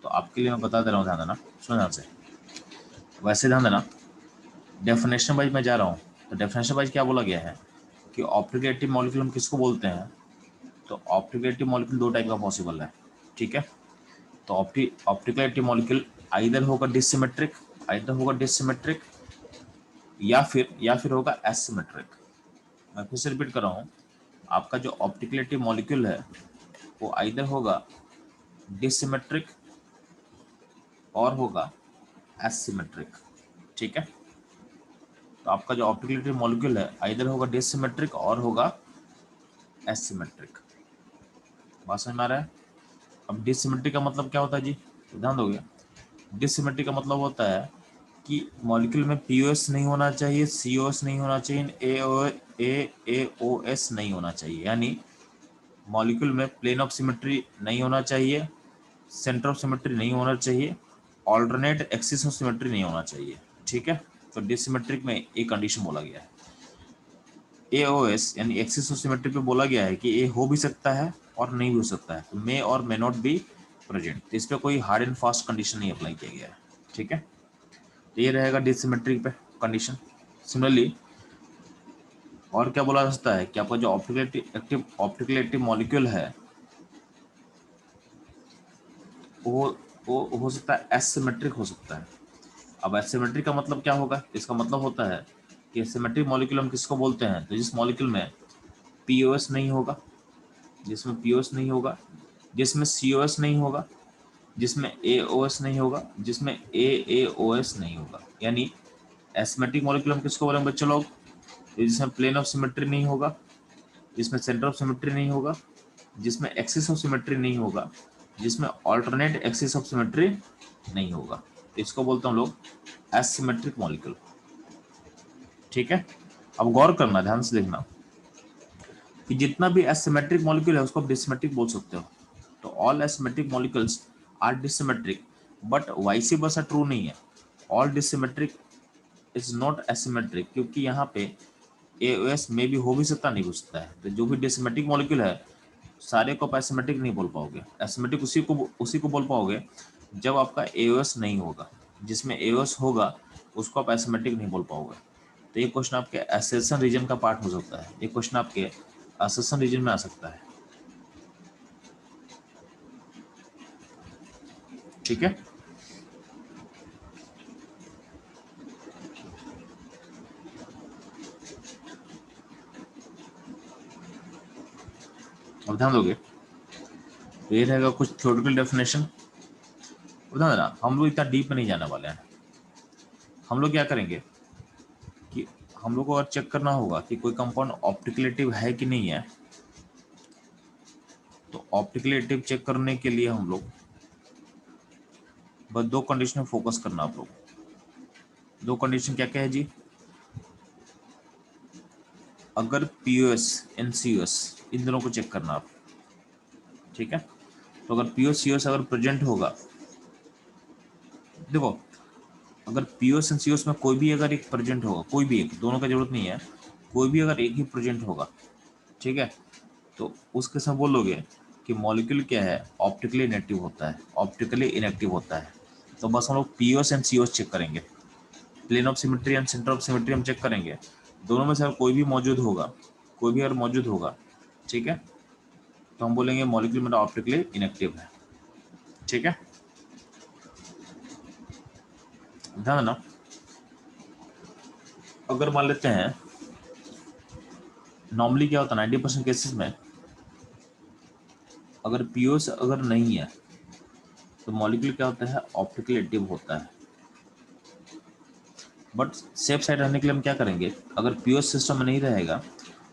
तो आपके लिए मैं बता दे रहा हूँ, ध्यान देना, सुनो ध्यान से। वैसे ध्यान देना, डेफिनेशन वाइज मैं जा रहा हूँ, तो डेफिनेशन वाइज क्या बोला गया है कि ऑप्टिकली एक्टिव मॉलिक्यूल हम किसको बोलते हैं, तो ऑप्टिकली एक्टिव मॉलिक्यूल दो टाइप का पॉसिबल है। ठीक है, तो ऑप्टिकली एक्टिव मॉलिक्यूल आइदर होगा डिसिमेट्रिक, आइदर होगा डिसिमेट्रिक या फिर होगा एसिमेट्रिक। मैं फिर से रिपीट कर रहा हूँ, आपका जो ऑप्टिकली एक्टिव मॉलिक्यूल है वो आइदर होगा डिसिमेट्रिक और होगा एसिमेट्रिक। ठीक है, तो आपका जो ऑप्टिकली एक्टिव मॉलिक्यूल है आइदर होगा डिसिमेट्रिक और होगा एसिमेट्रिक। बात समझ में आ रहा है? अब डिसिमेट्रिक का मतलब क्या होता है जी, तो ध्यान दोगे, डिसिमेट्रिक का मतलब होता है कि मॉलिक्यूल में पीओएस नहीं होना चाहिए, सीओएस नहीं होना चाहिए, एओएस नहीं होना चाहिए। यानी मॉलिक्यूल में प्लेन ऑफ सिमेट्री नहीं होना चाहिए, सेंटर ऑफ सिमेट्री नहीं होना चाहिए, ऑल्टरनेट एक्सिस ऑफ सिमेट्री नहीं होना चाहिए। ठीक है, तो डिसिमेट्रिक में एक कंडीशन बोला गया है। एओएस यानी एक्सिस ऑफ सिमेट्री पे बोला गया है कि ए हो भी सकता है और नहीं भी हो सकता है, तो मे और मे नॉट बी प्रेजेंट। तो इस पर कोई हार्ड एंड फास्ट कंडीशन नहीं अप्लाई किया गया है। ठीक है, तो ये रहेगा डिसिमेट्रिक पे कंडीशन। सिमिलरली और क्या बोला जा सकता है कि आपका जो ऑप्टिकली एक्टिव मॉलिक्यूल है वो हो सकता है एसिमेट्रिक हो सकता है। अब एसिमेट्रिक का मतलब क्या होगा, इसका मतलब होता है कि एसिमेट्रिक मॉलिक्यूल हम किसको बोलते हैं, तो जिस मॉलिक्यूल में पीओएस नहीं होगा, जिसमें पीओएस नहीं होगा, जिसमें सीओएस नहीं होगा, जिसमें एओएस नहीं होगा, जिसमें एओएस नहीं होगा। यानी एसिमेट्रिक मॉलिक्यूल हम किसको बोलेंगे बच्चों लोग, जिसमें प्लेन ऑफ सिमेट्री नहीं होगा, जिसमें सेंटर ऑफ सिमेट्री नहीं होगा, जिसमें एक्सिस ऑफ सिमेट्री नहीं होगा, जिसमें ऑल्टरनेट एक्सिस ऑफ सिमेट्री नहीं होगा, इसको बोलते हैं हम लोग एसिमेट्रिक मॉलिक्यूल। ठीक है, अब गौर करना, ध्यान से देखना कि जितना भी एसिमेट्रिक मॉलिक्यूल है उसको आप डिसिमेट्रिक बोल सकते हो। तो all asymmetric molecules are dissymmetric, but vice versa true नहीं है। All dissymmetric is not asymmetric, क्योंकि यहाँ पे एओएस में भी हो भी सकता, नहीं हो सकता है। तो जो भी डिसिमेट्रिक मॉलिक्यूल है सारे को आप एसिमेट्रिक नहीं बोल पाओगे। एसिमेट्रिक उसी को बोल पाओगे जब आपका एओएस नहीं होगा, जिसमें एओएस होगा उसको आप एसिमेट्रिक नहीं बोल पाओगे। तो ये क्वेश्चन आपके एसेशन रीजन का पार्ट हो सकता है, ये क्वेश्चन आपके एसेशन रीजन में आ सकता है। ठीक है, अब ध्यान दोगे तो ये रहेगा कुछ थ्योरेटिकल डेफिनेशन। ध्यान देना, हम लोग इतना डीप में नहीं जाने वाले हैं। हम लोग क्या करेंगे कि हम लोग को अगर चेक करना होगा कि कोई कंपाउंड ऑप्टिकली एक्टिव है कि नहीं है, तो ऑप्टिकली एक्टिव चेक करने के लिए हम लोग बस दो कंडीशन में फोकस करना। आप लोग दो कंडीशन क्या क्या है जी, अगर पीओएस एंड सीओएस इन दोनों को चेक करना आप। ठीक है, तो अगर पीओएस सीओएस अगर प्रेजेंट होगा, देखो अगर पीओएस एंड सीओएस में कोई भी अगर एक प्रेजेंट होगा, कोई भी एक, दोनों का जरूरत नहीं है, कोई भी अगर एक ही प्रेजेंट होगा, ठीक है, तो उसके साथ बोलोगे कि मॉलिक्यूल क्या है, ऑप्टिकली इनएक्टिव होता है, ऑप्टिकली इनएक्टिव होता है। तो बस हम लोग पीओएस एंड सीओएस चेक करेंगे, plane of symmetry and centre of symmetry हम चेक करेंगे। दोनों में से अगर कोई भी मौजूद होगा, कोई भी अगर मौजूद होगा, ठीक है, तो हम बोलेंगे मॉलिक्यूल मेरा ऑप्टिकली इनएक्टिव है। ठीक है, ध्यान देना, अगर मान लेते हैं नॉर्मली क्या होता है 90% केसेस में अगर पीओएस अगर नहीं है, तो मॉलिक्यूल क्या होता है, ऑप्टिकली एक्टिव होता है। बट सेफ साइड रहने के लिए हम क्या करेंगे, अगर पीओएस सिस्टम में नहीं रहेगा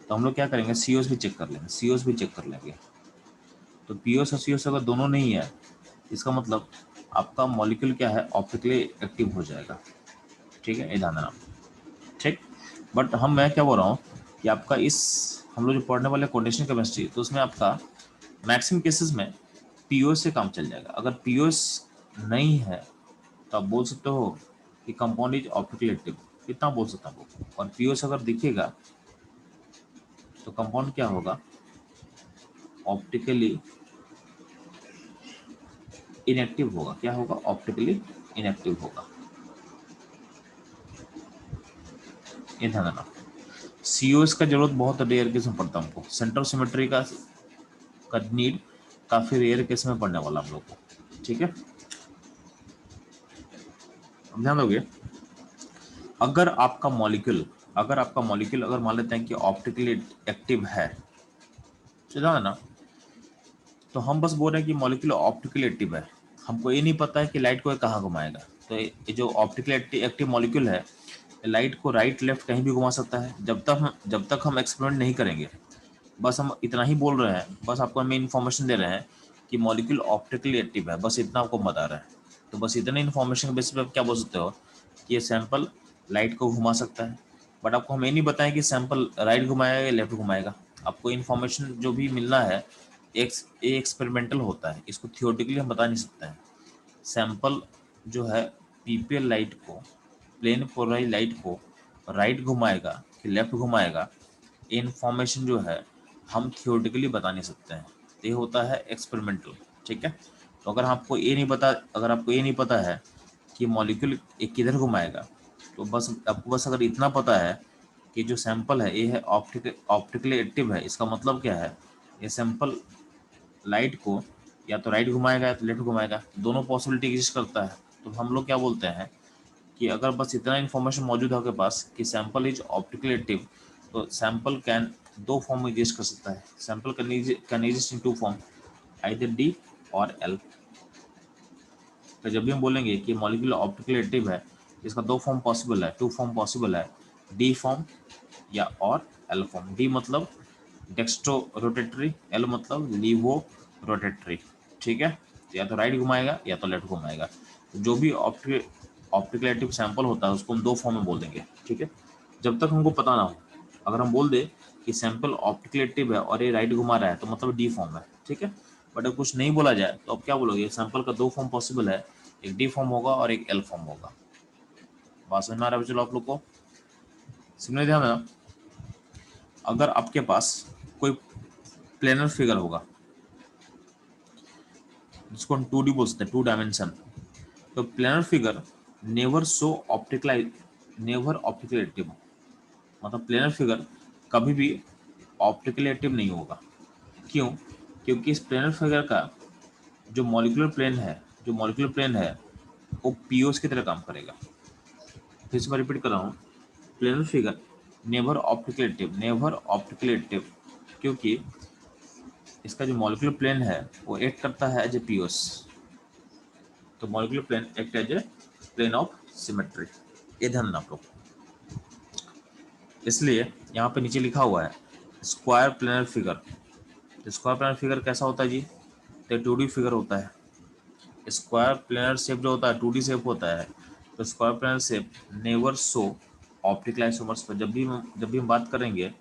तो हम लोग क्या करेंगे, सीओएस भी चेक कर लेंगे, सीओएस भी चेक कर लेंगे। तो पीओएस और सीओएस अगर दोनों नहीं है, इसका मतलब आपका मॉलिक्यूल क्या है, ऑप्टिकली एक्टिव हो जाएगा। ठीक है, ये ध्यान देना। ठीक, बट मैं क्या बोल रहा हूँ कि आपका इस हम लोग जो पढ़ने वाले कोऑर्डिनेशन केमिस्ट्री, तो उसमें आपका मैक्सिमम केसेस में पीओएस से काम चल जाएगा। अगर पीओएस नहीं है तो आप बोल सकते हो कि कंपाउंड इज ऑप्टिकली एक्टिव, इतना बोल सकता हूँ। और पीओएस अगर दिखेगा तो कंपाउंड क्या होगा, ऑप्टिकली इनएक्टिव होगा। क्या होगा, ऑप्टिकली इनएक्टिव होगा। ये ध्यान रखना। सीओएस का जरूरत बहुत रेयर केस में पड़ता है हमको, सेंटर सिमेट्री का नीड काफी रेयर केस में पड़ने वाला हम लोग को। ठीक है, अब ध्यान दोगे, अगर आपका मॉलिक्यूल अगर मान लेते हैं कि ऑप्टिकली एक्टिव है, तो ध्यान देना, तो हम बस बोल रहे हैं कि मॉलिक्यूल ऑप्टिकली एक्टिव है, हमको ये नहीं पता है कि लाइट को कहाँ घुमाएगा। तो ये जो ऑप्टिकली एक्टिव मॉलिक्यूल है, लाइट को राइट लेफ्ट कहीं भी घुमा सकता है। जब तक हम एक्सपेरिमेंट नहीं करेंगे, बस हम इतना ही बोल रहे हैं, बस आपको हमें इन्फॉर्मेशन दे रहे हैं कि मॉलिक्यूल ऑप्टिकली एक्टिव है, बस इतना आपको बता रहा है। तो बस इतने इन्फॉर्मेशन के बेसिस पे आप क्या बोल सकते हो कि ये सैंपल लाइट को घुमा सकता है। बट आपको हम ये नहीं बताएं कि सैंपल राइट घुमाएगा या लेफ्ट घुमाएगा। आपको इन्फॉर्मेशन जो भी मिलना है, एक एक्सपेरिमेंटल होता है, इसको थियोरेटिकली हम बता नहीं सकते हैं। सैंपल जो है पीपीएल लाइट को, प्लेन पोलराइज लाइट को राइट घुमाएगा कि लेफ्ट घुमाएगा, ये इन्फॉर्मेशन जो है हम थियोरेटिकली बता नहीं सकते हैं। तो ये होता है एक्सपेरिमेंटल। ठीक है, तो अगर आपको ये नहीं पता है कि मॉलिक्यूल एक किधर घुमाएगा, तो आपको अगर इतना पता है कि जो सैंपल है ये है ऑप्टिकली एक्टिव है, इसका मतलब क्या है, ये सैंपल लाइट को या तो राइट घुमाएगा या तो लेफ्ट घुमाएगा, दोनों पॉसिबिलिटी एग्जिस्ट करता है। तो हम लोग क्या बोलते हैं कि अगर बस इतना इन्फॉर्मेशन मौजूद है आपके पास कि सैंपल इज ऑप्टिकली एक्टिव, तो सैंपल कैन दो फॉर्म में एग्जिस्ट कर सकता है। Sample can exist in two form, either D और एल। तो जब भी हम बोलेंगे कि मॉलिक्यूल ऑप्टिकली एक्टिव है, इसका दो फॉर्म पॉसिबल है, टू फॉर्म पॉसिबल है, डी फॉर्म या और एल फॉर्म। डी मतलब डेक्स्ट्रो रोटेटरी, एल मतलब लीवो रोटेटरी। ठीक है, या तो राइट घुमाएगा या तो लेफ्ट घुमाएगा। जो भी ऑप्टिकल एक्टिव सैंपल होता है उसको हम दो फॉर्म में बोल देंगे। ठीक है, जब तक हमको पता ना हो, अगर हम बोल दे कि सैंपल ऑप्टिकल एक्टिव है और ये राइट घुमा रहा है तो मतलब डी फॉर्म है। ठीक है, बट अगर कुछ नहीं बोला जाए तो अब क्या बोलोगे, सैंपल का दो फॉर्म पॉसिबल है, एक डी फॉर्म होगा और एक एल फॉर्म होगा। बात समझ में आ रहा है चलो आप लोग को, सुनिए ध्यान देना। अगर आपके पास कोई प्लेनर फिगर होगा, जिसको हम 2D बोल सकते हैं, 2 डायमेंशन, तो planar figure never show never optically active, मतलब प्लेनर फिगर कभी भी ऑप्टिकली एक्टिव नहीं होगा। क्यों, क्योंकि इस प्लेनर फिगर का जो मॉलिक्यूलर प्लेन है वो पीओस की तरह काम करेगा। फिर से मैं रिपीट कर रहा हूँ, planar figure never optically active, क्योंकि इसका जो मॉलिक्यूलर प्लेन है वो एक्ट करता है एज ए पीओस। तो molecular plane act as a plane of symmetry, ये ध्यान रखना आप लोग। इसलिए यहाँ पे नीचे लिखा हुआ है स्क्वायर प्लेनर फिगर। तो स्क्वायर प्लेनर फिगर कैसा होता है जी, तो 2D फिगर होता है। स्क्वायर प्लेनर शेप जो होता है 2D शेप होता है। तो square planar shape never show optical isomers पर। जब भी हम बात करेंगे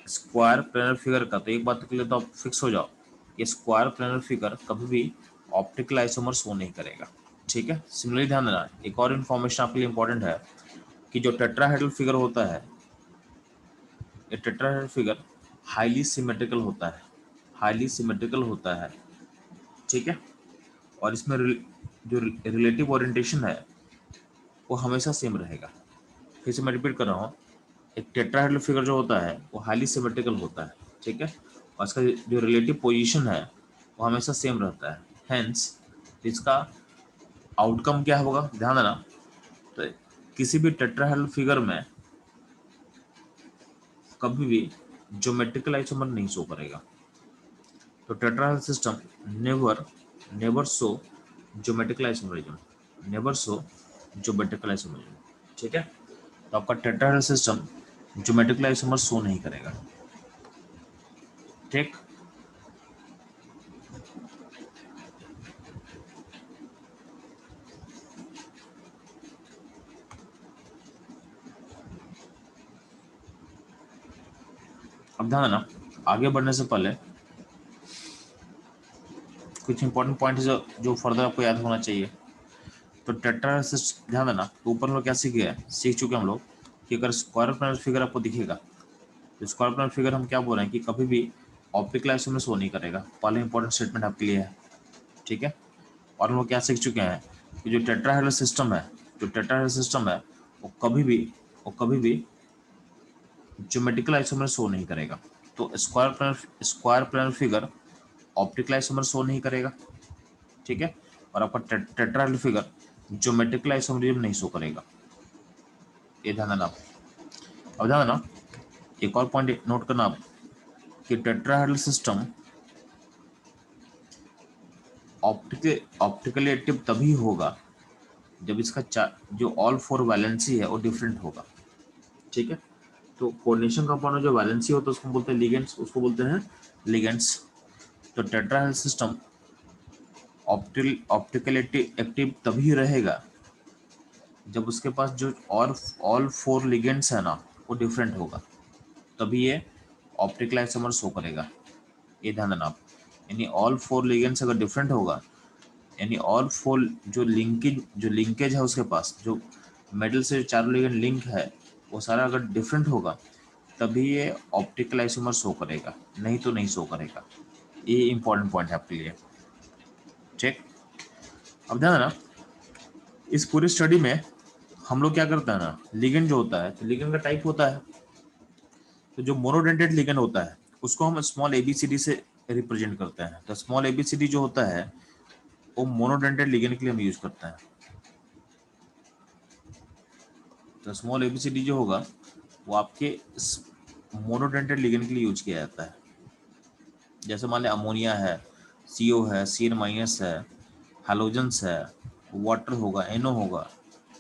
स्क्वायर प्लेनर फिगर का, तो एक बात के लिए तो आप फिक्स हो जाओ, ये स्क्वायर प्लेनर फिगर कभी भी ऑप्टिकल आइसोमर शो नहीं करेगा। ठीक है, सिमिलरली ध्यान देना, एक और इन्फॉर्मेशन आपके लिए इंपॉर्टेंट है कि जो टेट्राहेड्रल फिगर होता है, ये टेट्राहेड्रल फिगर हाईली सिमेट्रिकल होता है, हाईली सिमेट्रिकल होता है। ठीक है, और इसमें जो रिलेटिव ओरिएंटेशन है वो हमेशा सेम रहेगा। फिर से मैं रिपीट कर रहा हूँ, एक टेट्राहेड्रल फिगर जो होता है वो हाईली सिमेट्रिकल होता है। ठीक है, और इसका जो रिलेटिव पोजीशन है वो हमेशा सेम रहता है। हेंस इसका आउटकम क्या होगा, ध्यान देना, तो किसी भी टेट्राहेड्रल फिगर में कभी भी ज्योमेट्रिकल आइसोमर नहीं शो करेगा। तो tetrahedral system never show geometrical isomerism, never show geometrical isomerism. ठीक है, तो आपका tetrahedral system geometrical isomer show नहीं करेगा। ठीक, अब ध्यान देना, आगे बढ़ने से पहले कुछ इंपॉर्टेंट पॉइंट जो फर्दर आपको याद होना चाहिए। तो टेट्राहेड्रल सिस्टम, ध्यान देना, तो ऊपर हम लोग क्या सीख गए, सीख चुके हम लोग कि अगर स्क्वायर प्लानर फिगर आपको दिखेगा, तो स्क्वायर प्लानर फिगर हम क्या बोल रहे हैं कि कभी भी ऑप्टिकल आइसोमर शो नहीं करेगा। पहले इंपॉर्टेंट स्टेटमेंट आपके लिए है। ठीक है, और हम लोग क्या सीख चुके हैं कि जो टेट्राहेड्रल सिस्टम है, जो टेट्राहेड्रल सिस्टम है, वो कभी भी ज्योमेट्रिकल आइसोमर शो नहीं करेगा। तो square planar figure optical isomer show नहीं करेगा। ठीक है, और आपका टेट्राहेड्रल फिगर ज्योमेट्रिकल आइसोमरिज्म नहीं शो करेगा। ये ध्यान देना आप। अब ध्यान देना, एक और पॉइंट नोट करना आप कि टेट्राहेड्रल सिस्टम ऑप्टिकली एक्टिव तभी होगा जब इसका जो ऑल फोर वैलेंसी है वो डिफरेंट होगा। ठीक है, तो कोऑर्डिनेशन कंपाउंड जो वैलेंसी होता है उसको बोलते हैं लिगेंड्स, उसको बोलते हैं लिगेंड्स। तो टेट्राहेड्रल सिस्टम ऑप्टिकली एक्टिव तभी रहेगा जब उसके पास जो और ऑल फोर लिगेंड्स है ना वो डिफरेंट होगा, तभी ये ऑप्टिकल आइसोमर शो करेगा। ये ध्यान देना आप, यानी ऑल फोर लिगेंड्स अगर डिफरेंट होगा, यानी ऑल फोर जो लिंकेज है उसके पास, जो मेटल से चारों लिगेंड लिंक है, वो सारा अगर डिफरेंट होगा तभी ये ऑप्टिकल आइसोमर शो करेगा, नहीं तो नहीं शो करेगा। ये इंपॉर्टेंट पॉइंट है आपके लिए। ठीक, अब ध्यान देना, इस पूरी स्टडी में हम लोग क्या करते हैं ना, लिगेंड जो होता है, तो लिगेंड का टाइप होता है, तो जो मोनोडेंटेड लिगेंड होता है उसको हम स्मॉल एबीसीडी से रिप्रेजेंट करते हैं। तो स्मॉल एबीसीडी जो होता है वो मोनोडेंटेड लिगेंड के लिए हम यूज करते हैं। तो स्मॉल एबीसीडी जो होगा वो आपके मोनोडेंटेड लिगेंड के लिए यूज किया जाता है। जैसे मान लें अमोनिया है, CO है, CN- है, हैलोजेंस है, वाटर होगा, NO होगा,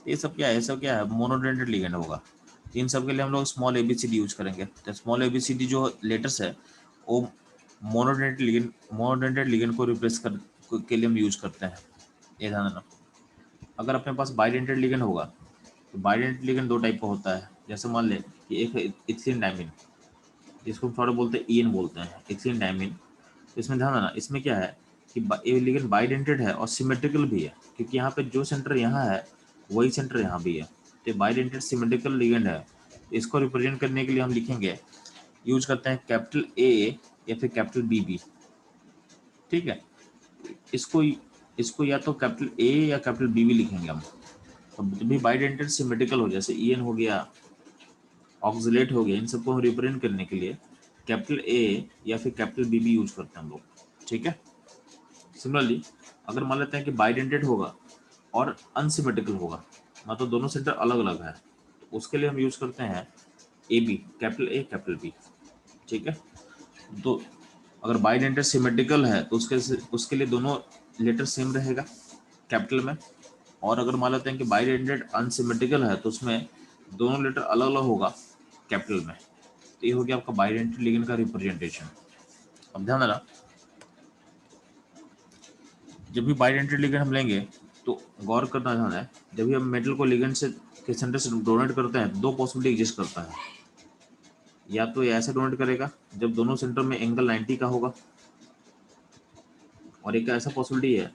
ये सब क्या है, ये सब क्या है, मोनोडेंटेड लिगेंड होगा। इन सब के लिए हम लोग स्मॉल एबीसीडी यूज करेंगे। तो स्मॉल एबीसीडी जो लेटर्स है वो मोनोडेंटेड लिगेंड को रिप्लेस कर के लिए हम यूज करते हैं। ये ध्यान रखना। अगर अपने पास बाइडेंटेड लिगेंड होगा, तो बाइडेंटेड लिगेंड दो टाइप का होता है। जैसे मान लें कि एक है इथिलीन डायमीन, जिसको हम थोड़ा बोलते हैं EN बोलते हैं, इथिलीन डायमीन। तो इसमें ध्यान देना, इसमें क्या है कि ये लिगेंड बाइडेंटेड है और सिमेट्रिकल भी है, क्योंकि यहाँ पे जो सेंटर यहाँ है वही सेंटर यहाँ भी है। तो बाइडेंटेड सिमेट्रिकल लिगेंड है। इसको रिप्रेजेंट करने के लिए हम लिखेंगे, यूज करते हैं कैपिटल A या फिर कैपिटल BB। ठीक है, इसको इसको या तो कैपिटल A या कैपिटल BB लिखेंगे हम। तो जब भी बाइडेंटेड सिमेट्रिकल हो, जैसे EN हो गया, ऑक्सलेट हो गया, इन सबको हम रिप्रेजेंट करने के लिए कैपिटल A या फिर कैपिटल BB यूज करते हैं हम लोग। ठीक है, सिमिलरली अगर मान लेते हैं कि बाइडेंटेड होगा और अनसिमेट्रिकल होगा, मतलब दोनों सेंटर अलग अलग है, तो उसके लिए हम यूज करते हैं AB, capital A capital B। ठीक है, तो अगर बाइडेंटेड सिमेट्रिकल है तो उसके लिए दोनों लेटर सेम रहेगा कैपिटल में। और अगर मान लेते हैं कि बाइडेंटेड अनसिमेट्रिकल है तो उसमें दोनों लेटर अलग अलग होगा कैपिटल में। तो ये हो गया आपका बाइडेंटेड लिगेंड का रिप्रेजेंटेशन। अब ध्यान देना, जब भी बाइडेंटेड लिगेंड हम लेंगे तो गौर करना ध्यान है, जब भी हम मेटल को लिगेंड से के सेंटर से डोनेट करते हैं, दो पॉसिबिलिटी एग्जिस्ट करता है। या तो ये ऐसे डोनेट करेगा जब दोनों सेंटर में एंगल 90 का होगा, और एक ऐसा पॉसिबिलिटी है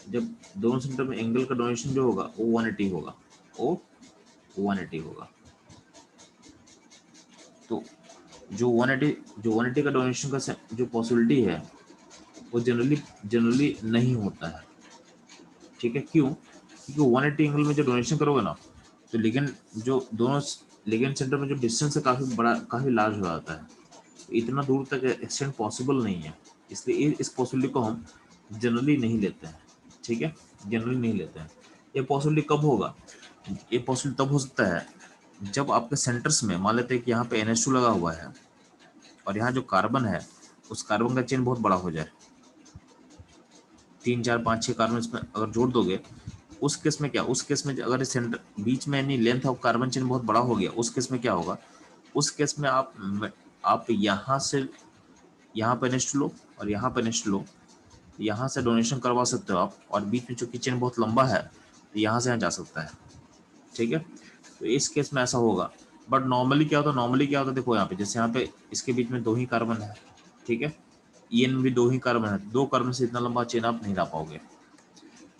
जब दोनों सेंटर में एंगल का डोनेशन जो होगा वो 180 होगा, वो 180 होगा। तो जो 180 का डोनेशन का जो पॉसिबिलिटी है वो जनरली नहीं होता है। ठीक है, क्यों? क्योंकि 180 एंगल में जो डोनेशन करोगे ना, तो लिगेंड जो दोनों लिगेंड सेंटर में जो डिस्टेंस है काफ़ी बड़ा, काफ़ी लार्ज हो जाता है। तो इतना दूर तक एक्सटेंड पॉसिबल नहीं है, इसलिए इस पॉसिबिलिटी को हम जनरली नहीं लेते हैं। ठीक है, जनरली नहीं लेते हैं। ये पॉसिबिलिटी कब होगा? ये पॉसिबिलिटी तब हो सकता है जब आपके सेंटर्स में मान लेते हैं कि यहाँ पे NH2 लगा हुआ है और यहाँ जो कार्बन है उस कार्बन का चेन बहुत बड़ा हो जाए। 3 4 5 6 कार्बन इसमें अगर जोड़ दोगे, उस केस में क्या, उस केस में अगर सेंटर बीच में यानी लेंथ ऑफ कार्बन चेन बहुत बड़ा हो गया, उस केस में क्या होगा, उस केस में आप यहाँ से यहाँ पे नेक्स्ट लो और यहाँ पे नेक्स्ट लो, यहाँ से डोनेशन करवा सकते हो आप, और बीच में चूंकि चेन बहुत लंबा है तो यहाँ से यहाँ जा सकता है, ठीक है। तो इस केस में ऐसा होगा। बट नॉर्मली क्या होता है, नॉर्मली क्या होता है, देखो यहाँ पे जैसे यहाँ पे इसके बीच में 2 ही कार्बन है, ठीक है, ईएन में भी 2 ही कार्बन है, 2 कार्बन से इतना लंबा चेन आप नहीं ला पाओगे,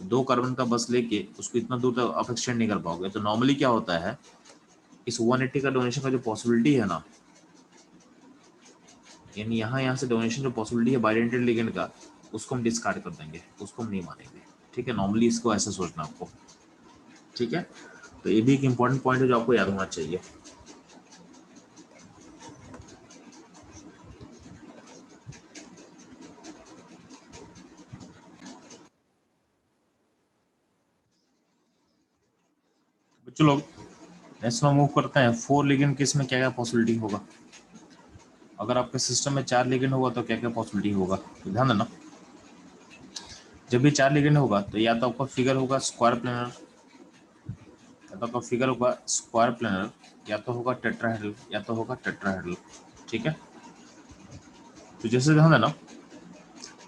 2 कार्बन का बस लेके उसको इतना दूर तक आप एक्सटेंड नहीं कर पाओगे। तो नॉर्मली क्या होता है, इस 180 का डोनेशन का जो पॉसिबिलिटी है ना, यानी यहाँ से डोनेशन जो पॉसिबिलिटी है बाइडेंटेड लिगेंड का, उसको हम डिस्कार्ड कर देंगे, उसको हम नहीं मानेंगे, ठीक है। नॉर्मली इसको ऐसा सोचना आपको, ठीक है। तो ये भी एक इंपॉर्टेंट पॉइंट है जो आपको याद होना चाहिए। बच्चों लोग नेक्स्ट में मूव करते हैं, 4 लिगेंड केस में क्या क्या पॉसिबिलिटी होगा। अगर आपके सिस्टम में 4 लिगेंड होगा तो क्या क्या पॉसिबिलिटी होगा, तो ध्यान देना। जब भी 4 लिगेंड होगा तो या तो आपका फिगर होगा स्क्वायर प्लेनर, या तो आपका फिगर होगा स्क्वायर प्लेनर, या तो होगा टेट्राहेड्रल, या तो होगा टेट्राहेड्रल, ठीक है। तो जैसे ध्यान देना,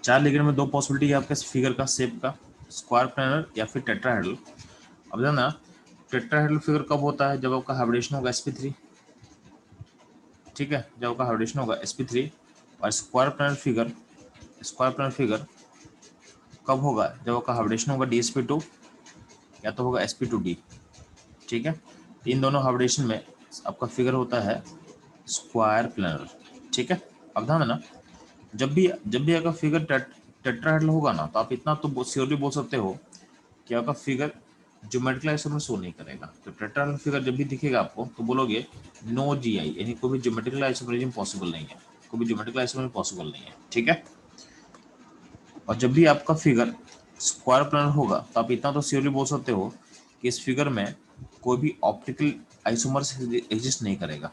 4 लिगेंड में 2 पॉसिबिलिटी है आपके फिगर का शेप का, स्क्वायर प्लेनर या फिर टेट्राहेड्रल। अब ध्यान देना, टेट्राहेड्रल फिगर कब होता है, जब आपका हाइब्रिडेशन होगा sp3, ठीक है, जब आपका हाइब्रिडेशन होगा sp3। और स्क्वायर प्लेनर फिगर कब होगा, जब आपका हाइब्रिडेशन होगा dsp2 या तो होगा sp2d, ठीक है। इन दोनों हाइब्रिडेशन में आपका फिगर होता है स्क्वायर प्लेनर, ठीक है। अब ध्यान देना, जब भी आपका फिगर टेट्राहेड्रल होगा ना, तो आप इतना तो श्योरली बोल सकते हो कि आपका फिगर ज्योमेट्रिकल आइसोमर शो नहीं करेगा। तो टेट्राहेड्रल फिगर जब भी दिखेगा आपको तो बोलोगे नो जीआई, यानी कोई भी ज्योमेट्रिकल आइसोमरिज्म पॉसिबल नहीं है, कोई भी ज्योमेट्रिकल आइसोमरिज्म पॉसिबल नहीं है, ठीक है। और जब भी आपका फिगर स्क्वायर प्लेनर होगा तो आप इतना तो श्योरली बोल सकते हो कि इस फिगर में कोई भी ऑप्टिकल आइसोमर्स एग्जिस्ट नहीं करेगा,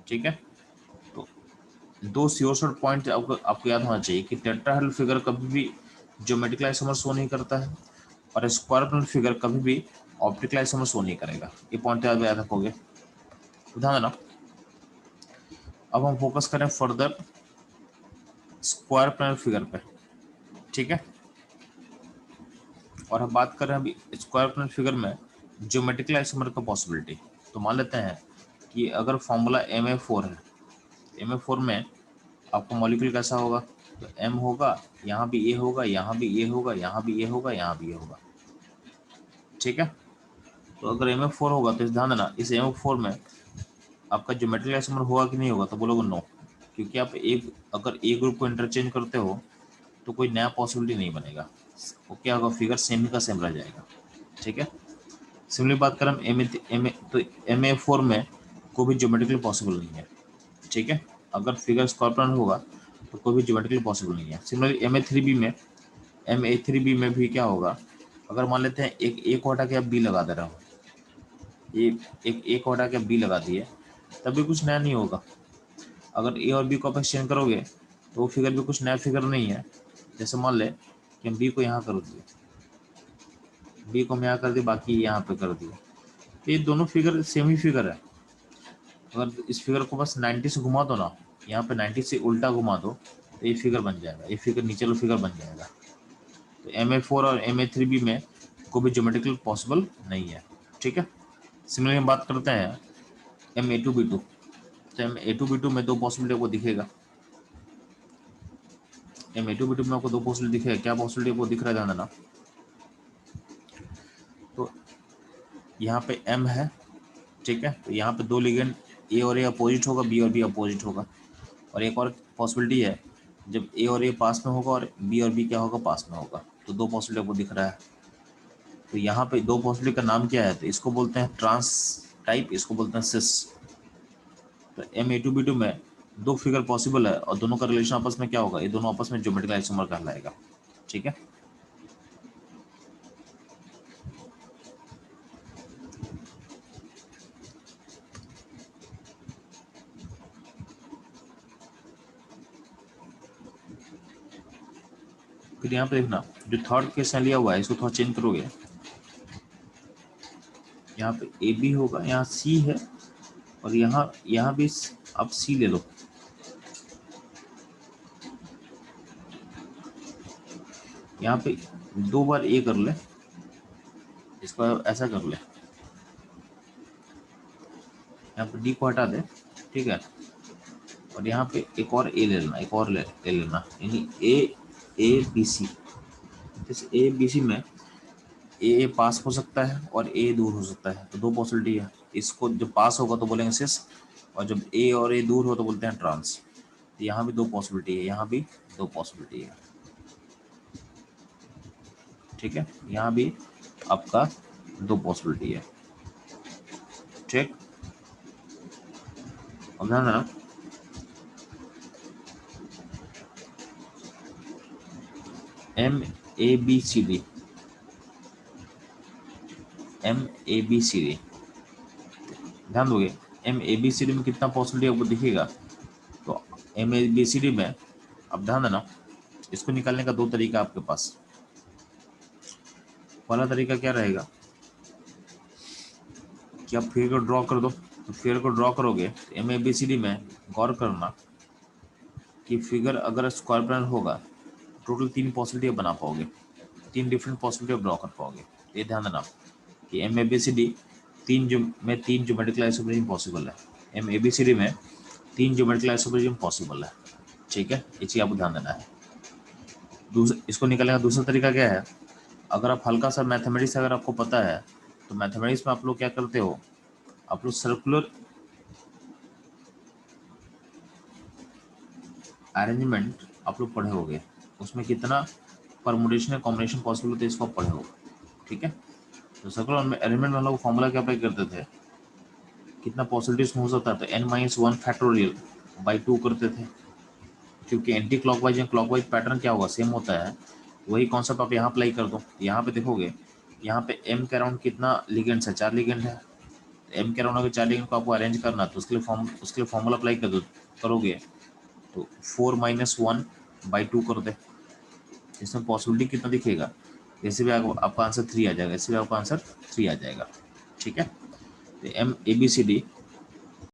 ठीक है। तो 2 श्योर शॉर्ट पॉइंट आपको याद होना चाहिए कि टेट्राहेड्रल फिगर कभी भी ज्योमेट्रिकल आइसोमर शो नहीं करता है, और स्क्वायर प्लेनर फिगर कभी भी ऑप्टिकल आइसोमर शो नहीं करेगा। ये पॉइंट याद रखोगे, ध्यान देना। अब हम फोकस करें फर्दर स्क्वायर प्लेनर फिगर पे, ठीक है। और हम बात कर रहे हैं अभी स्क्वायर प्लेनर फिगर में ज्योमेट्रिकल आइसोमर का पॉसिबिलिटी। तो मान लेते हैं कि अगर फॉर्मूला Ma4 है, Ma4 में आपका मॉलिक्यूल कैसा होगा, तो M होगा, यहाँ भी A होगा, यहाँ भी A होगा, यहाँ भी A होगा, यहाँ भी A होगा, ठीक है। तो अगर Ma4 होगा तो ध्यान देना, इस Ma4 में आपका ज्योमेट्रिकल आइसोमर होगा कि नहीं होगा, तो बोलोगे नो, क्योंकि आप अगर ए ग्रुप को इंटरचेंज करते हो तो कोई नया पॉसिबिलिटी नहीं बनेगा, वो क्या होगा, फिगर सेम ही का सेम रह जाएगा, ठीक है। सिमिलर बात करें तो Ma4 में कोई भी ज्योमेट्रिकल पॉसिबल नहीं है, ठीक है। अगर फिगर स्कॉर्पियन होगा तो कोई भी ज्योमेट्रिकल पॉसिबल नहीं है। सिमिलरली Ma3b में भी क्या होगा, अगर मान लेते हैं एक को हटा के आप बी लगा दे रहा हो, एक को हटा के बी लगा दिए, तब भी कुछ नया नहीं होगा। अगर ए और बी को आप एक्सचेंज करोगे तो वो फिगर भी कुछ नया फिगर नहीं है। जैसे मान ले कि हम बी को यहाँ कर दिए, बी को हम यहाँ कर दिए, बाकी यहाँ पे कर दिए, तो ये दोनों फिगर सेम ही फिगर है। अगर इस फिगर को बस 90 से घुमा दो ना, यहाँ पे 90 से उल्टा घुमा दो, तो ये फिगर बन जाएगा, ये फिगर नीचे वाला फिगर बन जाएगा। तो Ma4 और Ma3b में कोई भी ज्योमेट्रिकल पॉसिबल नहीं है, ठीक है। सिमिलरली हम बात करते हैं Ma2b2। तो Ma2b2 में 2 पॉसिबिलिटी आपको दिखेगा, Ma2b2 में आपको 2 पॉसिबिलिटी दिखेगा। क्या पॉसिबिलिटी आपको दिख रहा है, ध्यान देना। तो यहाँ पे M है, ठीक है, तो यहाँ पे 2 लिगेंड ए और ए अपोजिट होगा, बी और बी अपोजिट होगा। और एक और पॉसिबिलिटी है, जब ए और ए पास में होगा और बी क्या होगा, पास में होगा। तो 2 पॉसिबिलिटी आपको दिख रहा है। तो यहाँ पे 2 पॉसिबिलिटी का नाम क्या है, तो इसको बोलते हैं ट्रांस टाइप, इसको बोलते हैं सिस। तो Ma2b2 में 2 फिगर पॉसिबल है और दोनों का रिलेशन आपस में क्या होगा, ये दोनों आपस में ज्योमेट्रिकल आइसोमर कहलाएगा, ठीक है। फिर यहाँ पे देखना जो थर्ड केस में लिया हुआ है इसको थोड़ा चेंज करोगे, यहाँ पे ए बी होगा, यहाँ सी है और यहाँ भी अब सी ले लो। यहाँ पे 2 बार ए कर ले, इसको ऐसा कर ले, यहाँ पे डी को हटा दे, ठीक है। और यहाँ पे एक और ए ले लेना, एक और ले लेना, यानी ए बी सी। इस ए बी सी में ए पास हो सकता है और ए दूर हो सकता है, तो 2 पॉसिबिलिटी है। इसको जब पास होगा तो बोलेंगे सिस, और जब ए और ए दूर हो तो बोलते हैं ट्रांस। यहाँ भी 2 पॉसिबिलिटी है, यहाँ भी 2 पॉसिबिलिटी है, ठीक है। यहाँ भी आपका 2 पॉसिबिलिटी है, ठीक। अब ध्यान देना M A B C D, M A B C D, ध्यान दोगे M A B C D में कितना पॉसिबिलिटी आपको दिखेगा। तो M A B C D में अब ध्यान देना, इसको निकालने का 2 तरीका आपके पास। पहला तरीका क्या रहेगा कि आप फिगर को ड्रॉ कर दो। तो फिगर को ड्रॉ करोगे तो M A B C D में गौर करना कि फिगर अगर स्क्वायर प्लानर होगा टोटल 3 पॉसिबिलिटी बना पाओगे, 3 डिफरेंट पॉसिबिलिटी ड्रॉ कर पाओगे। ये ध्यान देना कि M A B C D 3 geometrical isomerism possible है, M A B C D में 3 ज्योमेट्रिकल आइसोमेरिज्म पॉसिबल है, ठीक है। ये चीज़ आपको ध्यान देना है। इसको निकालने का दूसरा तरीका क्या है, अगर आप हल्का सा मैथमेटिक्स अगर आपको पता है तो मैथमेटिक्स में आप लोग क्या करते हो, आप लोग सर्कुलर अरेंजमेंट आप लोग पढ़े होगे, उसमें कितना परमुटेशन या कॉम्बिनेशन पॉसिबल होते हैं इसको आप पढ़े होगे, ठीक है। तो सर्कुलर अरेंजमेंट में हम लोग फॉर्मूला क्या अप्लाई करते थे, कितना पॉसिबिलिटीज हो सकता था, n-1 फैक्टोरियल बाई 2 करते थे, क्योंकि एंटी क्लॉकवाइज या क्लॉकवाइज पैटर्न क्या होगा सेम होता है। वही कॉन्सेप्ट आप यहाँ अप्लाई कर दो। यहाँ पे देखोगे यहाँ पे m के अराउंड कितना लिगेंड्स है, 4 लिगेंड है। m के अराउंड अगर 4 लिगेंड को आपको अरेंज करना तो उसके लिए फॉर्मूला अप्लाई करोगे तो 4-1/2 कर दे। इसमें पॉसिबिलिटी कितना दिखेगा, जैसे भी आपका आंसर 3 आ जाएगा, इससे भी आपका आंसर 3 आ जाएगा, ठीक है। तो M A B C D